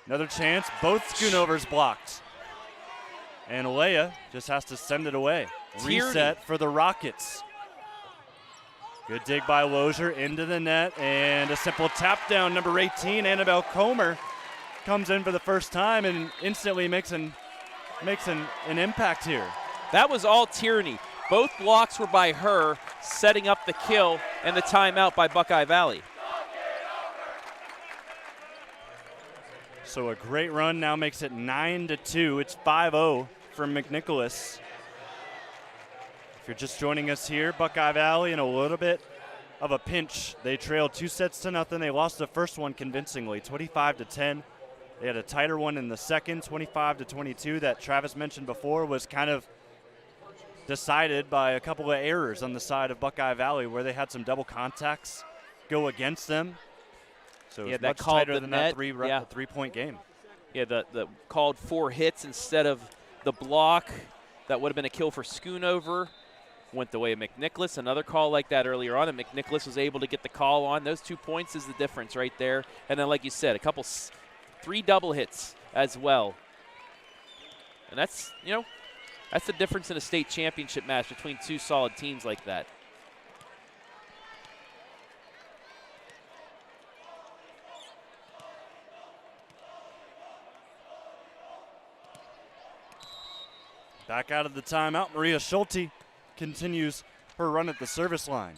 Another chance. Both Schoonovers blocked. And Leia just has to send it away. Reset for the Rockets. Good dig by Lozier into the net, and a simple tap down. Number 18, Annabelle Comer, comes in for the first time and instantly makes an impact here.
That was all Tierney. Both blocks were by her, setting up the kill and the timeout by Buckeye Valley.
So a great run now makes it 9-2. It's 5-0 from McNicholas. If you're just joining us here, Buckeye Valley in a little bit of a pinch. They trailed 2-0. They lost the first one convincingly, 25-10. They had a tighter one in the second, 25-22, that Travis mentioned before was kind of decided by a couple of errors on the side of Buckeye Valley where they had some double contacts go against them. So it was
that
much
called
tighter
the
than
net.
that three-point game.
Yeah, the called 4 hits instead of the block. That would have been a kill for Schoonover. Went the way of McNicholas. Another call like that earlier on, and McNicholas was able to get the call on. Those 2 points is the difference right there. And then, like you said, 3 double hits as well. And that's, that's the difference in a state championship match between 2 solid teams like that.
Back out of the timeout, Maria Schulte continues her run at the service line.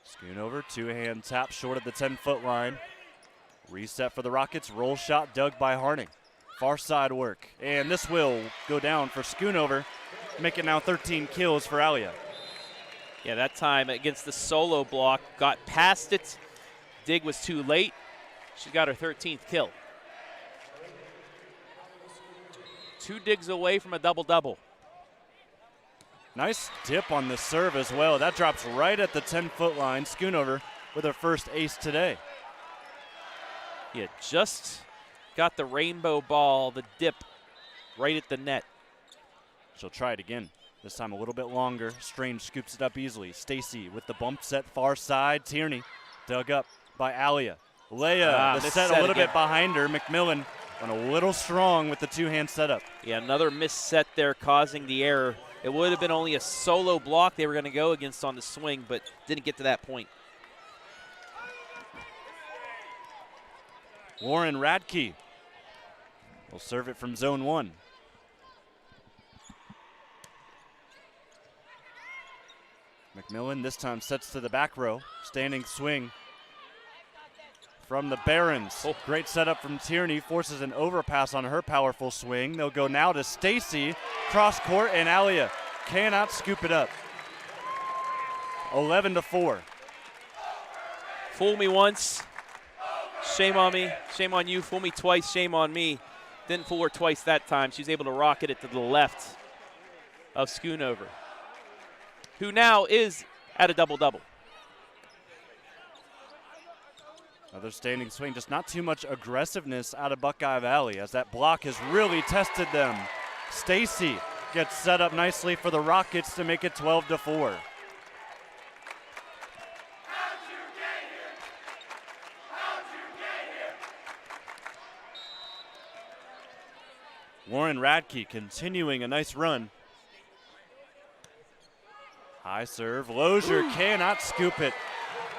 Schoonover, 2-hand tap short of the 10-foot line. Reset for the Rockets, roll shot dug by Harning. Far side work, and this will go down for Schoonover, make it now 13 kills for Alia.
Yeah, that time against the solo block, got past it. Dig was too late. She got her 13th kill. 2 digs away from a double-double.
Nice dip on the serve as well. That drops right at the 10-foot line. Schoonover with her first ace today.
Yeah, just got the rainbow ball, the dip, right at the net.
She'll try it again. This time a little bit longer. Strange scoops it up easily. Stacy with the bump set far side. Tierney dug up by Alia. Leia, the set a little bit behind her. McMillan went a little strong with the 2-hand setup.
Yeah, another missed set there causing the error. It would have been only a solo block they were going to go against on the swing, but didn't get to that point.
Warren Radke will serve it from zone 1. McMillan this time sets to the back row. Standing swing from the Barons.
Oh.
Great setup from Tierney. Forces an overpass on her powerful swing. They'll go now to Stacy. Cross court, and Alia cannot scoop it up. 11-4.
Fool me once. Shame on me. Shame on you. Fool me twice. Shame on me. Didn't fool her twice that time. She was able to rocket it to the left of Schoonover, who now is at a double-double.
Another standing swing, just not too much aggressiveness out of Buckeye Valley as that block has really tested them. Stacy gets set up nicely for the Rockets to make it 12-4. Warren Radke continuing a nice run. High serve, Lozier cannot scoop it,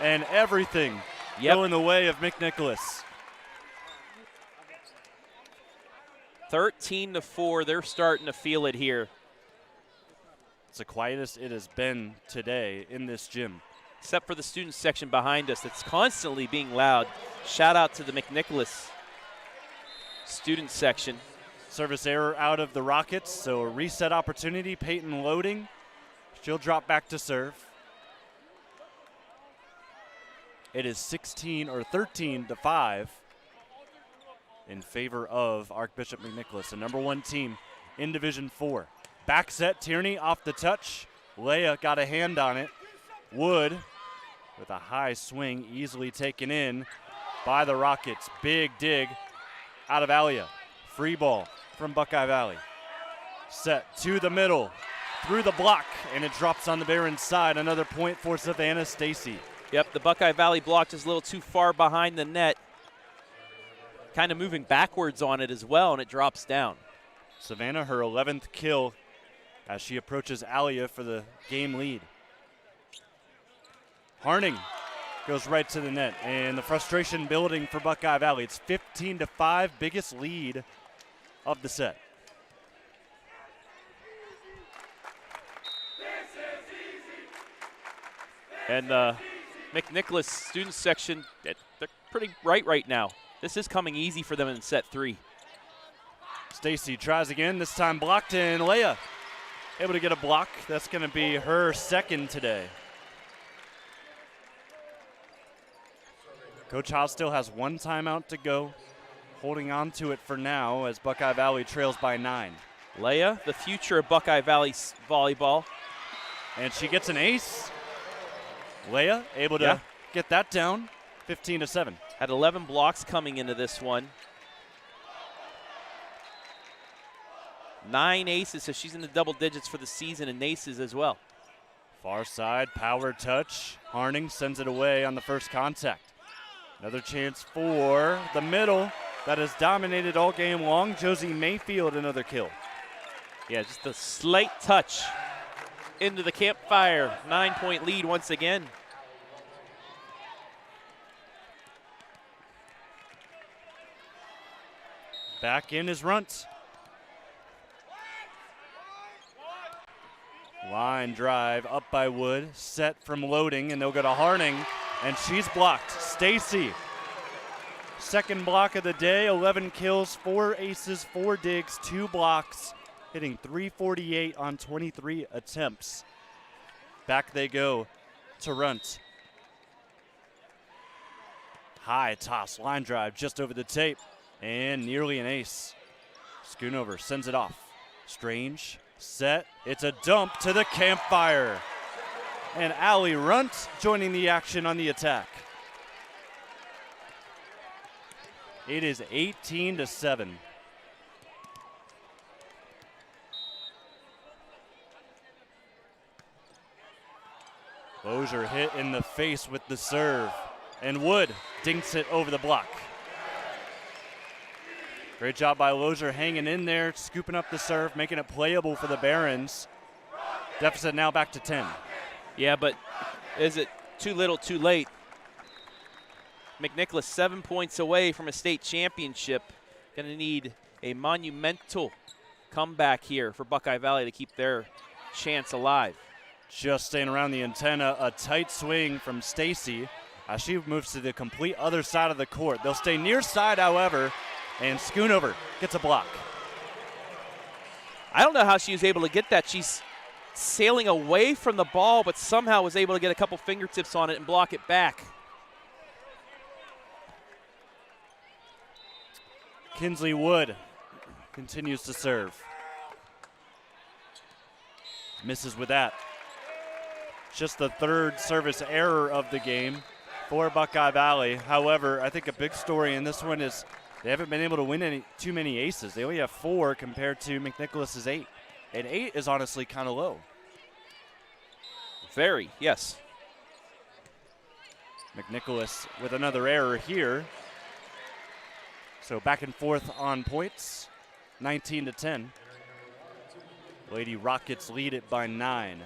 and everything going the way of McNicholas.
13-4, they're starting to feel it here.
It's the quietest it has been today in this gym.
Except for the student section behind us that's constantly being loud. Shout out to the McNicholas student section.
Service error out of the Rockets, so a reset opportunity. Peyton loading. She'll drop back to serve. It is 13-5 in favor of Archbishop McNicholas, the number 1 team in Division 4. Back set, Tierney off the touch. Leia got a hand on it. Wood with a high swing, easily taken in by the Rockets. Big dig out of Alia. Free ball from Buckeye Valley. Set to the middle, through the block, and it drops on the Barons side. Another point for Savannah Stacy.
Yep, the Buckeye Valley block is a little too far behind the net. Kind of moving backwards on it as well, and it drops down.
Savannah, her 11th kill as she approaches Alia for the game lead. Harning goes right to the net, and the frustration building for Buckeye Valley. It's 15-5, biggest lead of the set.
And McNicholas student section, they're pretty right now. This is coming easy for them in set 3.
Stacy tries again, this time blocked, and Leia able to get a block. That's going to be her second today. Coach Haas still has 1 timeout to go, holding on to it for now as Buckeye Valley trails by 9.
Leia, the future of Buckeye Valley volleyball.
And she gets an ace. Leia able to get that down, 15-7.
Had 11 blocks coming into this one. 9 aces, so she's in the double digits for the season, and aces as well.
Far side, power touch. Harning sends it away on the first contact. Another chance for the middle that has dominated all game long. Josie Mayfield, another kill.
Yeah, just a slight touch into the campfire. 9-point lead once again.
Back in is Runt. Line drive up by Wood, set from loading, and they'll go to Harning, and she's blocked. Stacy, second block of the day, 11 kills, 4 aces, 4 digs, 2 blocks, hitting .348 on 23 attempts. Back they go to Runt. High toss, line drive just over the tape, and nearly an ace. Schoonover sends it off. Strange. Set, it's a dump to the campfire. And Allie Runt joining the action on the attack. It is 18-7. Lozier hit in the face with the serve. And Wood dinks it over the block. Great job by Lozier hanging in there, scooping up the serve, making it playable for the Barons. Deficit now back to 10.
Yeah, but is it too little, too late? McNicholas 7 points away from a state championship. Going to need a monumental comeback here for Buckeye Valley to keep their chance alive.
Just staying around the antenna, a tight swing from Stacy. She moves to the complete other side of the court. They'll stay near side, however, and Schoonover gets a block.
I don't know how she was able to get that. She's sailing away from the ball, but somehow was able to get a couple fingertips on it and block it back.
Kinsley Wood continues to serve. Misses with that. Just the 3rd service error of the game for Buckeye Valley. However, I think a big story in this one is they haven't been able to win too many aces. They only have 4 compared to McNicholas's 8. And 8 is honestly kind of low.
Very, yes.
McNicholas with another error here. So back and forth on points, 19-10. Lady Rockets lead it by 9.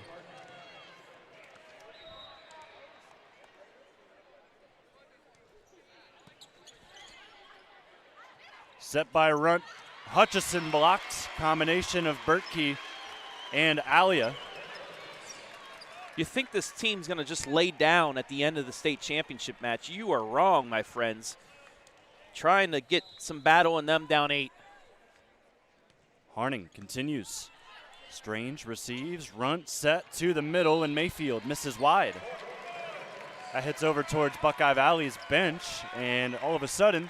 Set by Runt. Hutchison blocked. Combination of Bertke and Alia.
You think this team's going to just lay down at the end of the state championship match. You are wrong, my friends. Trying to get some battle in them down 8.
Harning continues. Strange receives. Runt set to the middle, and Mayfield misses wide. That hits over towards Buckeye Valley's bench, and all of a sudden,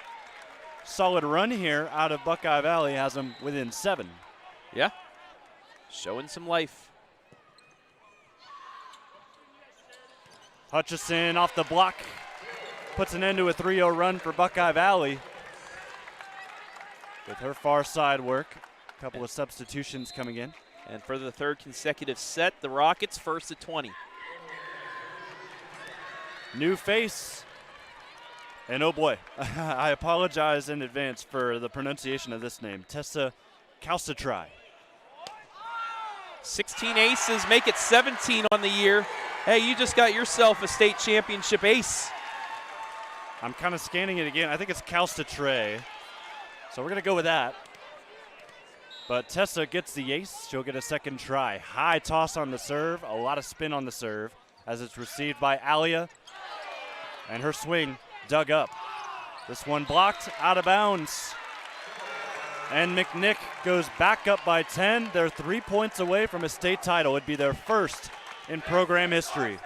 solid run here out of Buckeye Valley has them within 7.
Yeah, showing some life.
Hutchison off the block, puts an end to a 3-0 run for Buckeye Valley. With her far side work, a couple of substitutions coming in.
And for the 3rd consecutive set, the Rockets first at 20.
New face. And oh boy, I apologize in advance for the pronunciation of this name. Tessa Calcitri.
16 aces, make it 17 on the year. Hey, you just got yourself a state championship ace.
I'm kind of scanning it again. I think it's Calcitri. So we're going to go with that. But Tessa gets the ace. She'll get a second try. High toss on the serve. A lot of spin on the serve. as it's received by Alia. And her swing dug up. This one blocked out of bounds. And McNick goes back up by 10. They're 3 points away from a state title. It'd be their first in program history.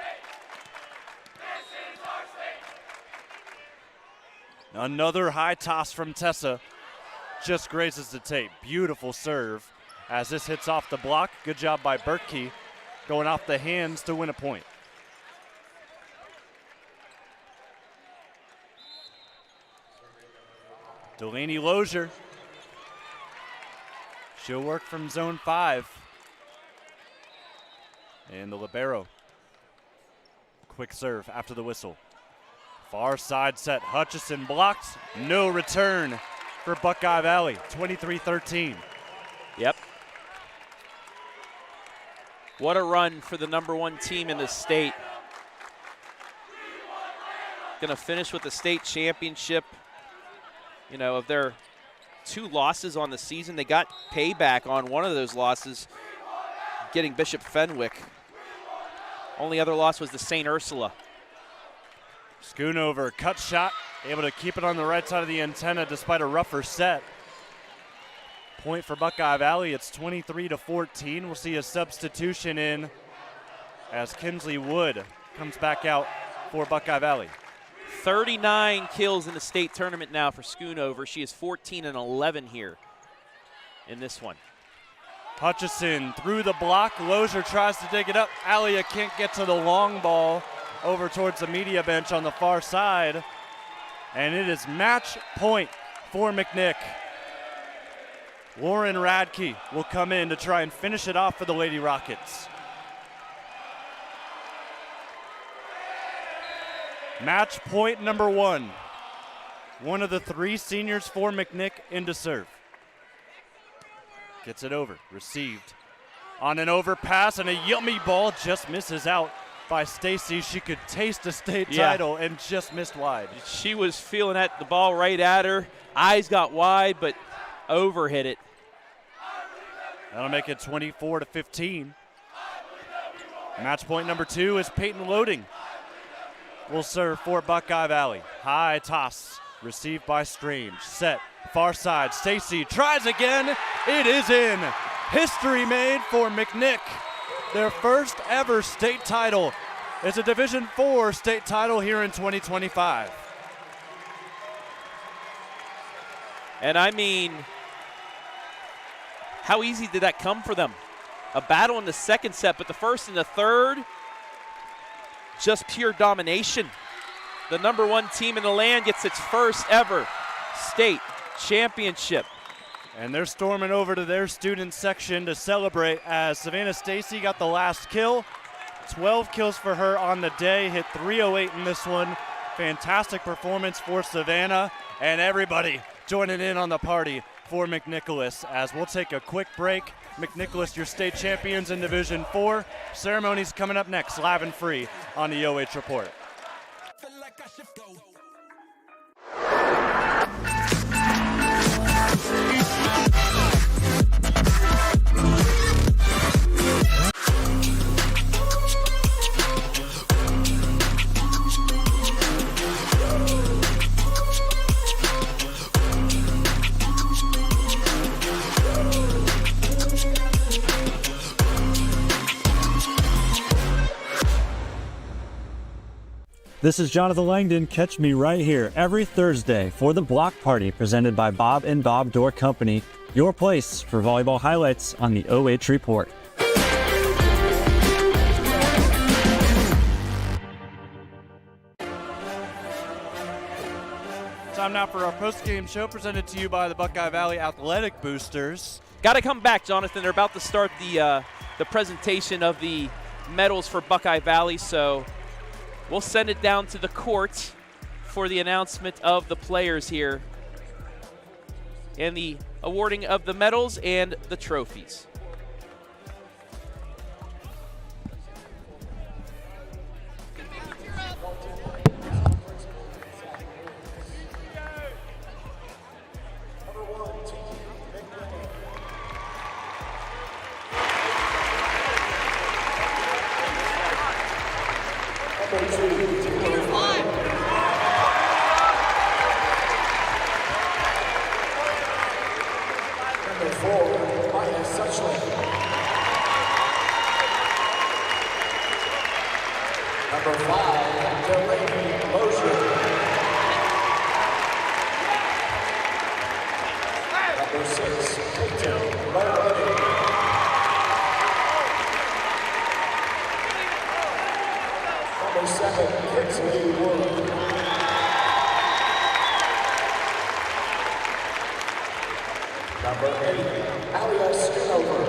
Another high toss from Tessa. Just grazes the tape. Beautiful serve as this hits off the block. Good job by Berkey going off the hands to win a point. Delaney Lozier. She'll work from zone 5. And the libero. Quick serve after the whistle. Far side set. Hutchison blocked. No return for Buckeye Valley. 23-13.
Yep. What a run for the #1 team in the state. Going to finish with the state championship. You know, of their 2 losses on the season, they got payback on one of those losses, getting Bishop Fenwick. Only other loss was the St. Ursula.
Schoonover, cut shot, able to keep it on the right side of the antenna despite a rougher set. Point for Buckeye Valley, it's 23-14. We'll see a substitution in as Kinsley Wood comes back out for Buckeye Valley.
39 kills in the state tournament now for Schoonover. She is 14-11 here in this one.
Hutchison through the block. Lozier tries to dig it up. Alia can't get to the long ball over towards the media bench on the far side. And it is match point for McNick. Lauren Radke will come in to try and finish it off for the Lady Rockets. Match point #1. One of the 3 seniors for McNick into serve. Gets it over, received on an overpass, and a yummy ball just misses out by Stacy. She could taste a state title and just missed wide.
She was feeling the ball right at her. Eyes got wide, but over hit it.
That'll make it 24-15. Match point #2 is Peyton Loading. Will serve for Buckeye Valley. High toss, received by Strange. Set, far side. Stacy tries again. It is in. History made for McNick. Their first ever state title. It's a Division IV state title here in 2025.
And I mean, how easy did that come for them? A battle in the second set, but the first and the third, just pure domination. The #1 team in the land gets its first ever state championship.
And they're storming over to their student section to celebrate as Savannah Stacy got the last kill. 12 kills for her on the day, hit 308 in this one. Fantastic performance for Savannah, and everybody joining in on the party for McNicholas as we'll take a quick break. McNicholas, your state champions in Division IV. Ceremonies coming up next, live and free on the OH Report.
Feel like I should go.
This is Jonathon Langdon. Catch me right here every Thursday for the Block Party presented by Bob and Bob Door Company, your place for volleyball highlights on the OH Report.
Time now for our post-game show presented to you by the Buckeye Valley Athletic Boosters.
Got to come back, Jonathan. They're about to start the presentation of the medals for Buckeye Valley, so we'll send it down to the court for the announcement of the players here and the awarding of the medals and the trophies.
Number 8, Alia Schoonover.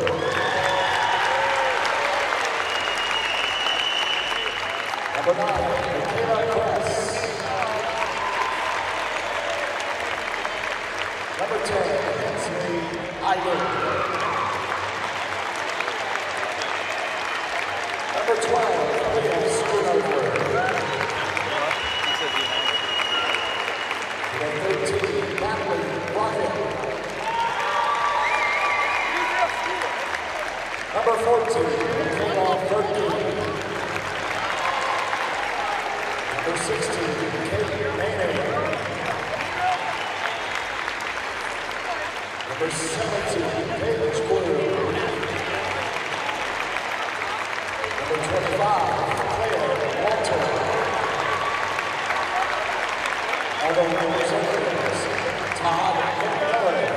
Number 9, McNicholas. Number 10, Ivan. Number 12, Alia Schoonover. Number 13, Berardi. Number 14, Berardi. Number 16, Number 17, Alia Schoonover. Number 25, Other representatives, Todd McNicholas,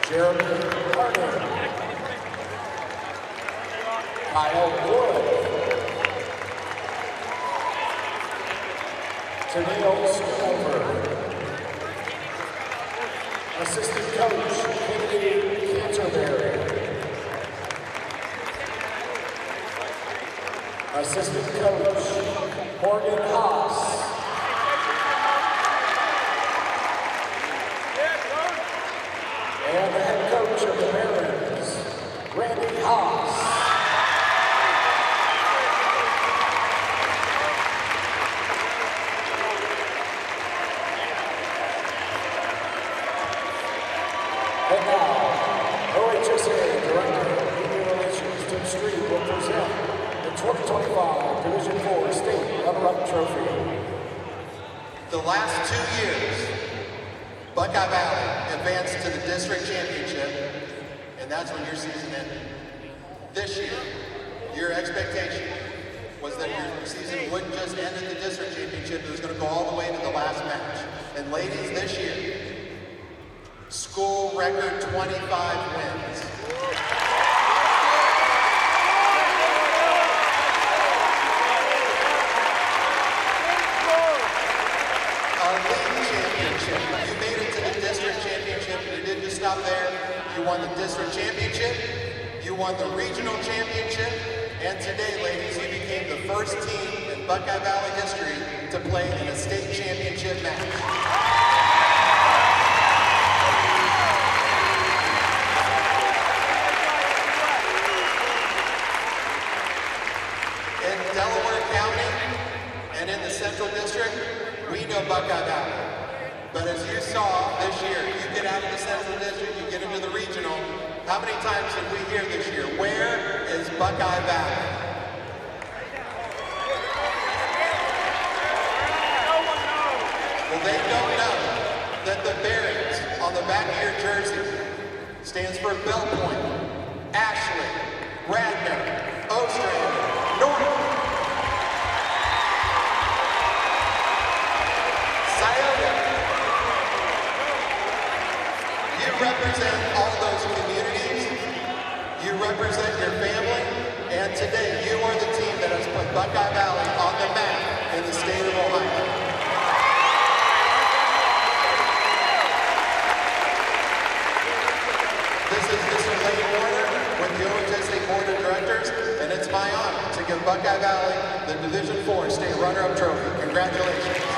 Jeremy Harding, Kyle Wood, Alia Schoonover, Assistant Coach, Kennedy Canterbury, Assistant Coach, Morgan Haas, and the head coach of the Barons, Randy Haas. And now, OHSA Director of Media Relations Tim Street will present the 2025 Division 4 State Runner-Up Trophy.
The last 2 years, Buckeye Valley advanced to the district championship, and that's when your season ended. This year, your expectation was that your season wouldn't just end at the district championship, it was going to go all the way to the last match. And ladies, this year, school record 25 wins. You made it to the district championship, and you didn't just stop there. You won the district championship, you won the regional championship, and today, ladies, you became the first team in Buckeye Valley history to play in a state championship match. In Delaware County and in the Central District, we know Buckeye Valley. But as you saw this year, you get out of the Central District, you get into the regional. How many times did we hear this year, where is Buckeye Valley? Well, they don't know that the Barons on the back of your jersey stands for Bell Point, Ashley, Radnor, Ostrander, Norton, represent all those communities, you represent your family, and today you are the team that has put Buckeye Valley on the map in the state of Ohio. This is Mr. Lane Warner with the OHSA Board of Directors, and it's my honor to give Buckeye Valley the Division 4 State Runner-Up Trophy. Congratulations.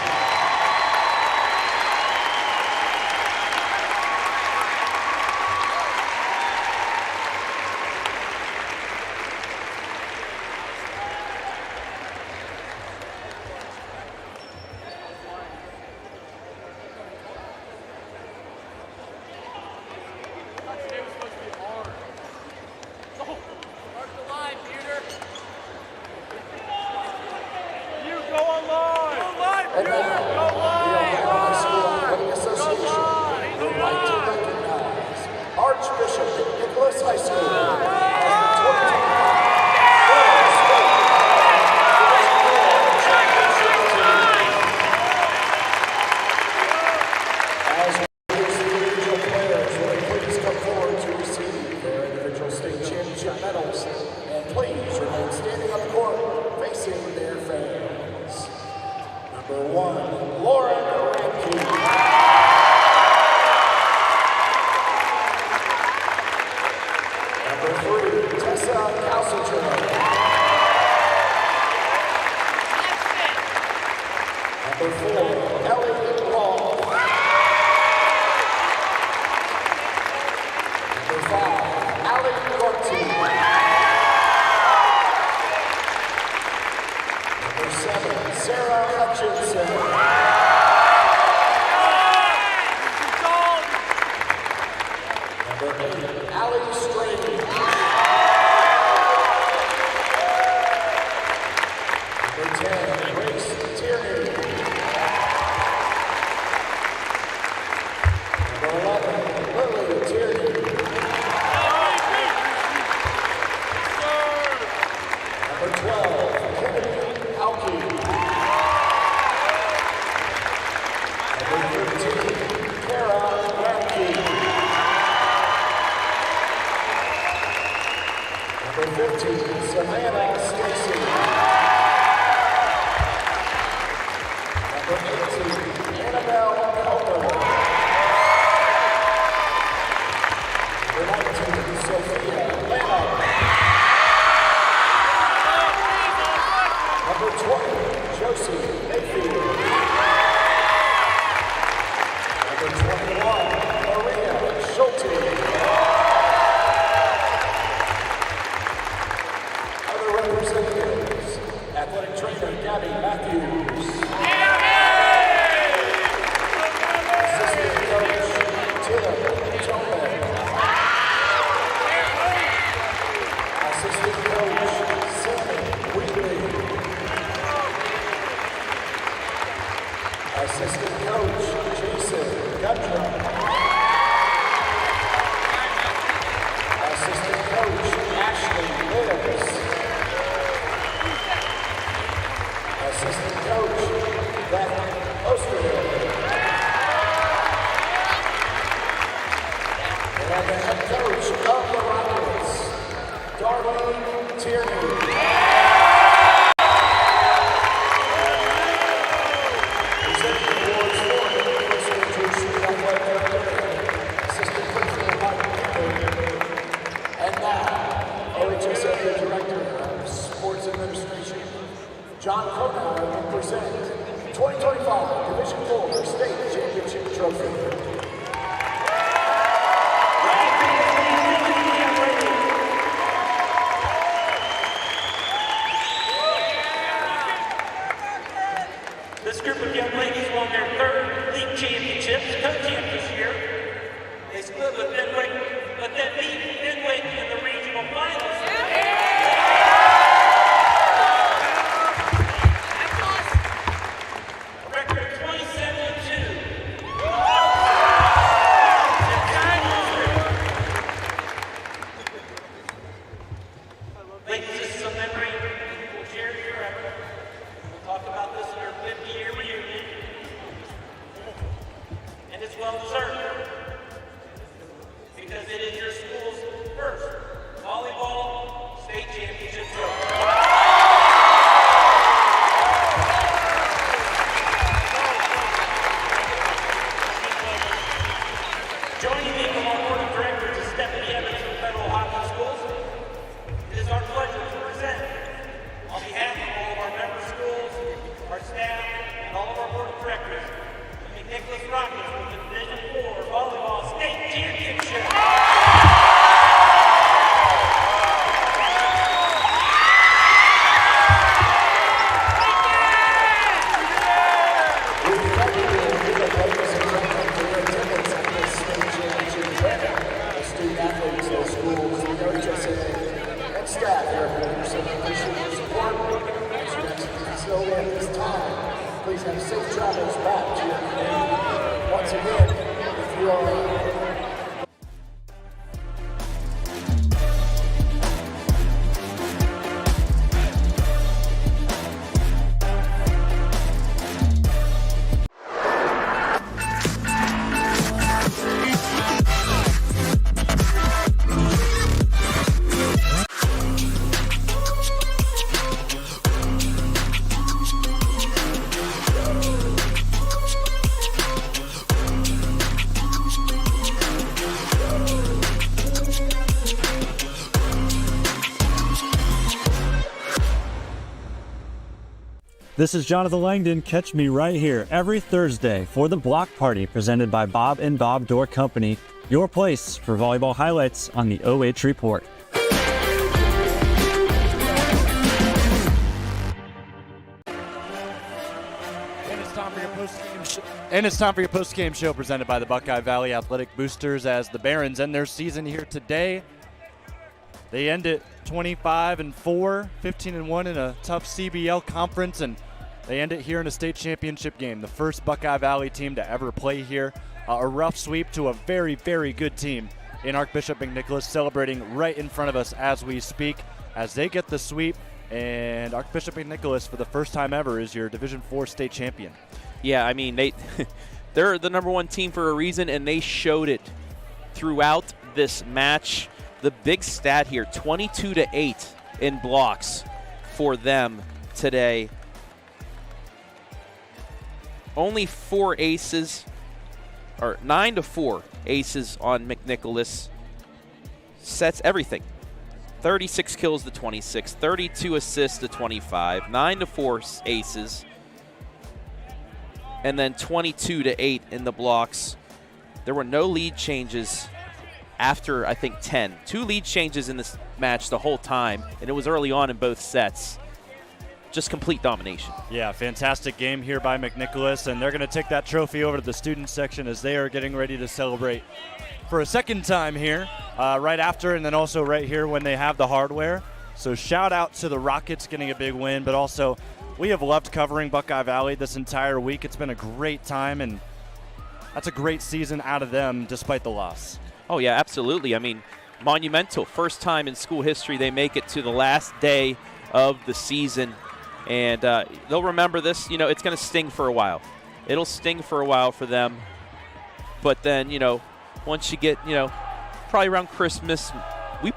Number 3, Tessa Calcitrone. Number 4, Ellie Long. Number 5, Allie Gorty. Number 7, Sarah Hutchinson. Number 8, Allie Strange. Number 10, Grace Tierney. Number 11, Lily Tierney. Number 12, Kennedy Alke. Number 13, Kara Ramke. Number 15, Savannah Stacy. Number 18, Annabelle Helper. Number 19, Sophia Lano. Number 20, Josie Mayfield. Number 21, Maria Schulte. Other representatives, athletic trainer Gabby Matthews. Assistant coach Tina Tome. Assistant coach Sammy Wheatley. Assistant coach Jason Gundra. Assistant coach Ashley Lives. Assistant coach Beth Osterhill. And the head coach of the Rockets, Darlene Tierney. Presenting awards for First Century Student Athletic Director, Assistant Principal Mike Campbell. And now, OHSA Director of Sports Administration, John Kronauer will present 2025 Division IV State Championship Trophy.
This group of young ladies won their third league championships, co-champ this year. They split with Fenwick, but then beat Fenwick in the regional finals. A record of 27-2. Ladies, this is a memory we'll cherish forever. We'll talk about this in our 50-year reunion. And it's well deserved. Because it is your school's first volleyball state championship trophy. Joining me from our board of directors is Stephanie Evans from Federal Hockey Schools. It is our pleasure to present, on behalf of all of our member schools, our staff, and all of our board of directors, the McNicholas Rockets with the Division IV Volleyball State Championship.
We thank you, ladies and gentlemen, for your attendance at this state championship event. The student athletes, the schools, the OHSA, and staff here at Peterson appreciate your support. As you exit so at this time, please have safe travels back to your community. Once again, if you are
This is Jonathon Langdon. Catch me right here every Thursday for the Block Party presented by Bob and Bob Door Company, your place for volleyball highlights on the OH Report.
And it's time for your post-game show presented by the Buckeye Valley Athletic Boosters as the Barons end their season here today. They end it 25-4, 15-1 in a tough CBL conference, and they end it here in a state championship game. The first Buckeye Valley team to ever play here. A rough sweep to a very, very good team in Archbishop McNicholas, celebrating right in front of us as we speak as they get the sweep. And Archbishop McNicholas, for the first time ever, is your Division IV state champion.
Yeah, I mean, they're the number one team for a reason, and they showed it throughout this match. The big stat here, 22-8 in blocks for them today. Only 4 aces, or 9-4 aces on McNicholas. Sets everything. 36 kills to 26, 32 assists to 25, 9-4 aces, and then 22-8 in the blocks. There were no lead changes after, I think, 10. 2 lead changes in this match the whole time, and it was early on in both sets. Just complete domination.
Yeah, fantastic game here by McNicholas, and they're going to take that trophy over to the student section as they are getting ready to celebrate for a second time here, right after, and then also right here when they have the hardware. So shout out to the Rockets getting a big win, but also we have loved covering Buckeye Valley this entire week. It's been a great time, and that's a great season out of them despite the loss.
Oh, yeah, absolutely. I mean, monumental. First time in school history they make it to the last day of the season. And they'll remember this. You know, it's going to sting for a while. It'll sting for a while for them. But then, you know, once you get, you know, probably around Christmas, we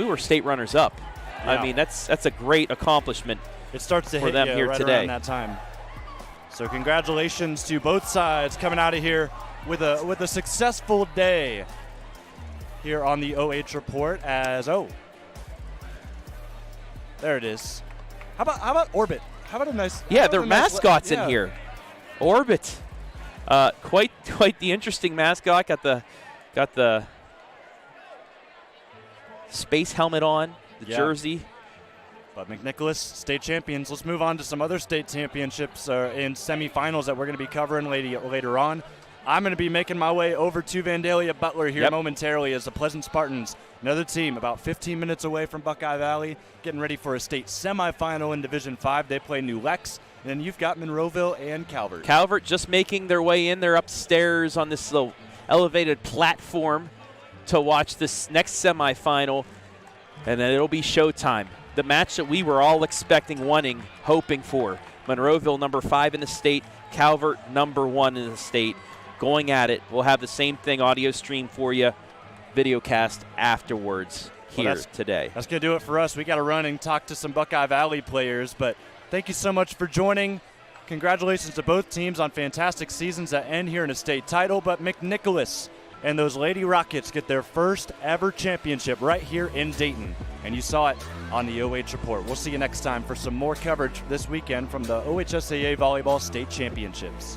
were state runners-up.
Yeah.
I mean, that's a great accomplishment.
It starts to
for
hit
them
you
here
right
today.
around that time. So congratulations to both sides coming out of here with a successful day here on the OH Report. As there it is. How about Orbit? How about a nice?
Yeah, their mascots in here. Orbit, quite the interesting mascot. Got the space helmet on, the jersey.
But McNicholas, state champions. Let's move on to some other state championships in semifinals that we're going to be covering later on. I'm going to be making my way over to Vandalia Butler here momentarily as the Pleasant Spartans, another team about 15 minutes away from Buckeye Valley, getting ready for a state semifinal in Division 5. They play New Lex, and then you've got Monroeville and Calvert.
Calvert just making their way in. They're upstairs on this little elevated platform to watch this next semifinal, and then it'll be showtime. The match that we were all expecting, wanting, hoping for. Monroeville, number 5 in the state. Calvert, number 1 in the state. Going at it. We'll have the same thing audio stream for you, videocast afterwards here today.
That's going to do it for us. We got to run and talk to some Buckeye Valley players, but thank you so much for joining. Congratulations to both teams on fantastic seasons that end here in a state title, but McNicholas and those Lady Rockets get their first ever championship right here in Dayton, and you saw it on the OH Report. We'll see you next time for some more coverage this weekend from the OHSAA Volleyball State Championships.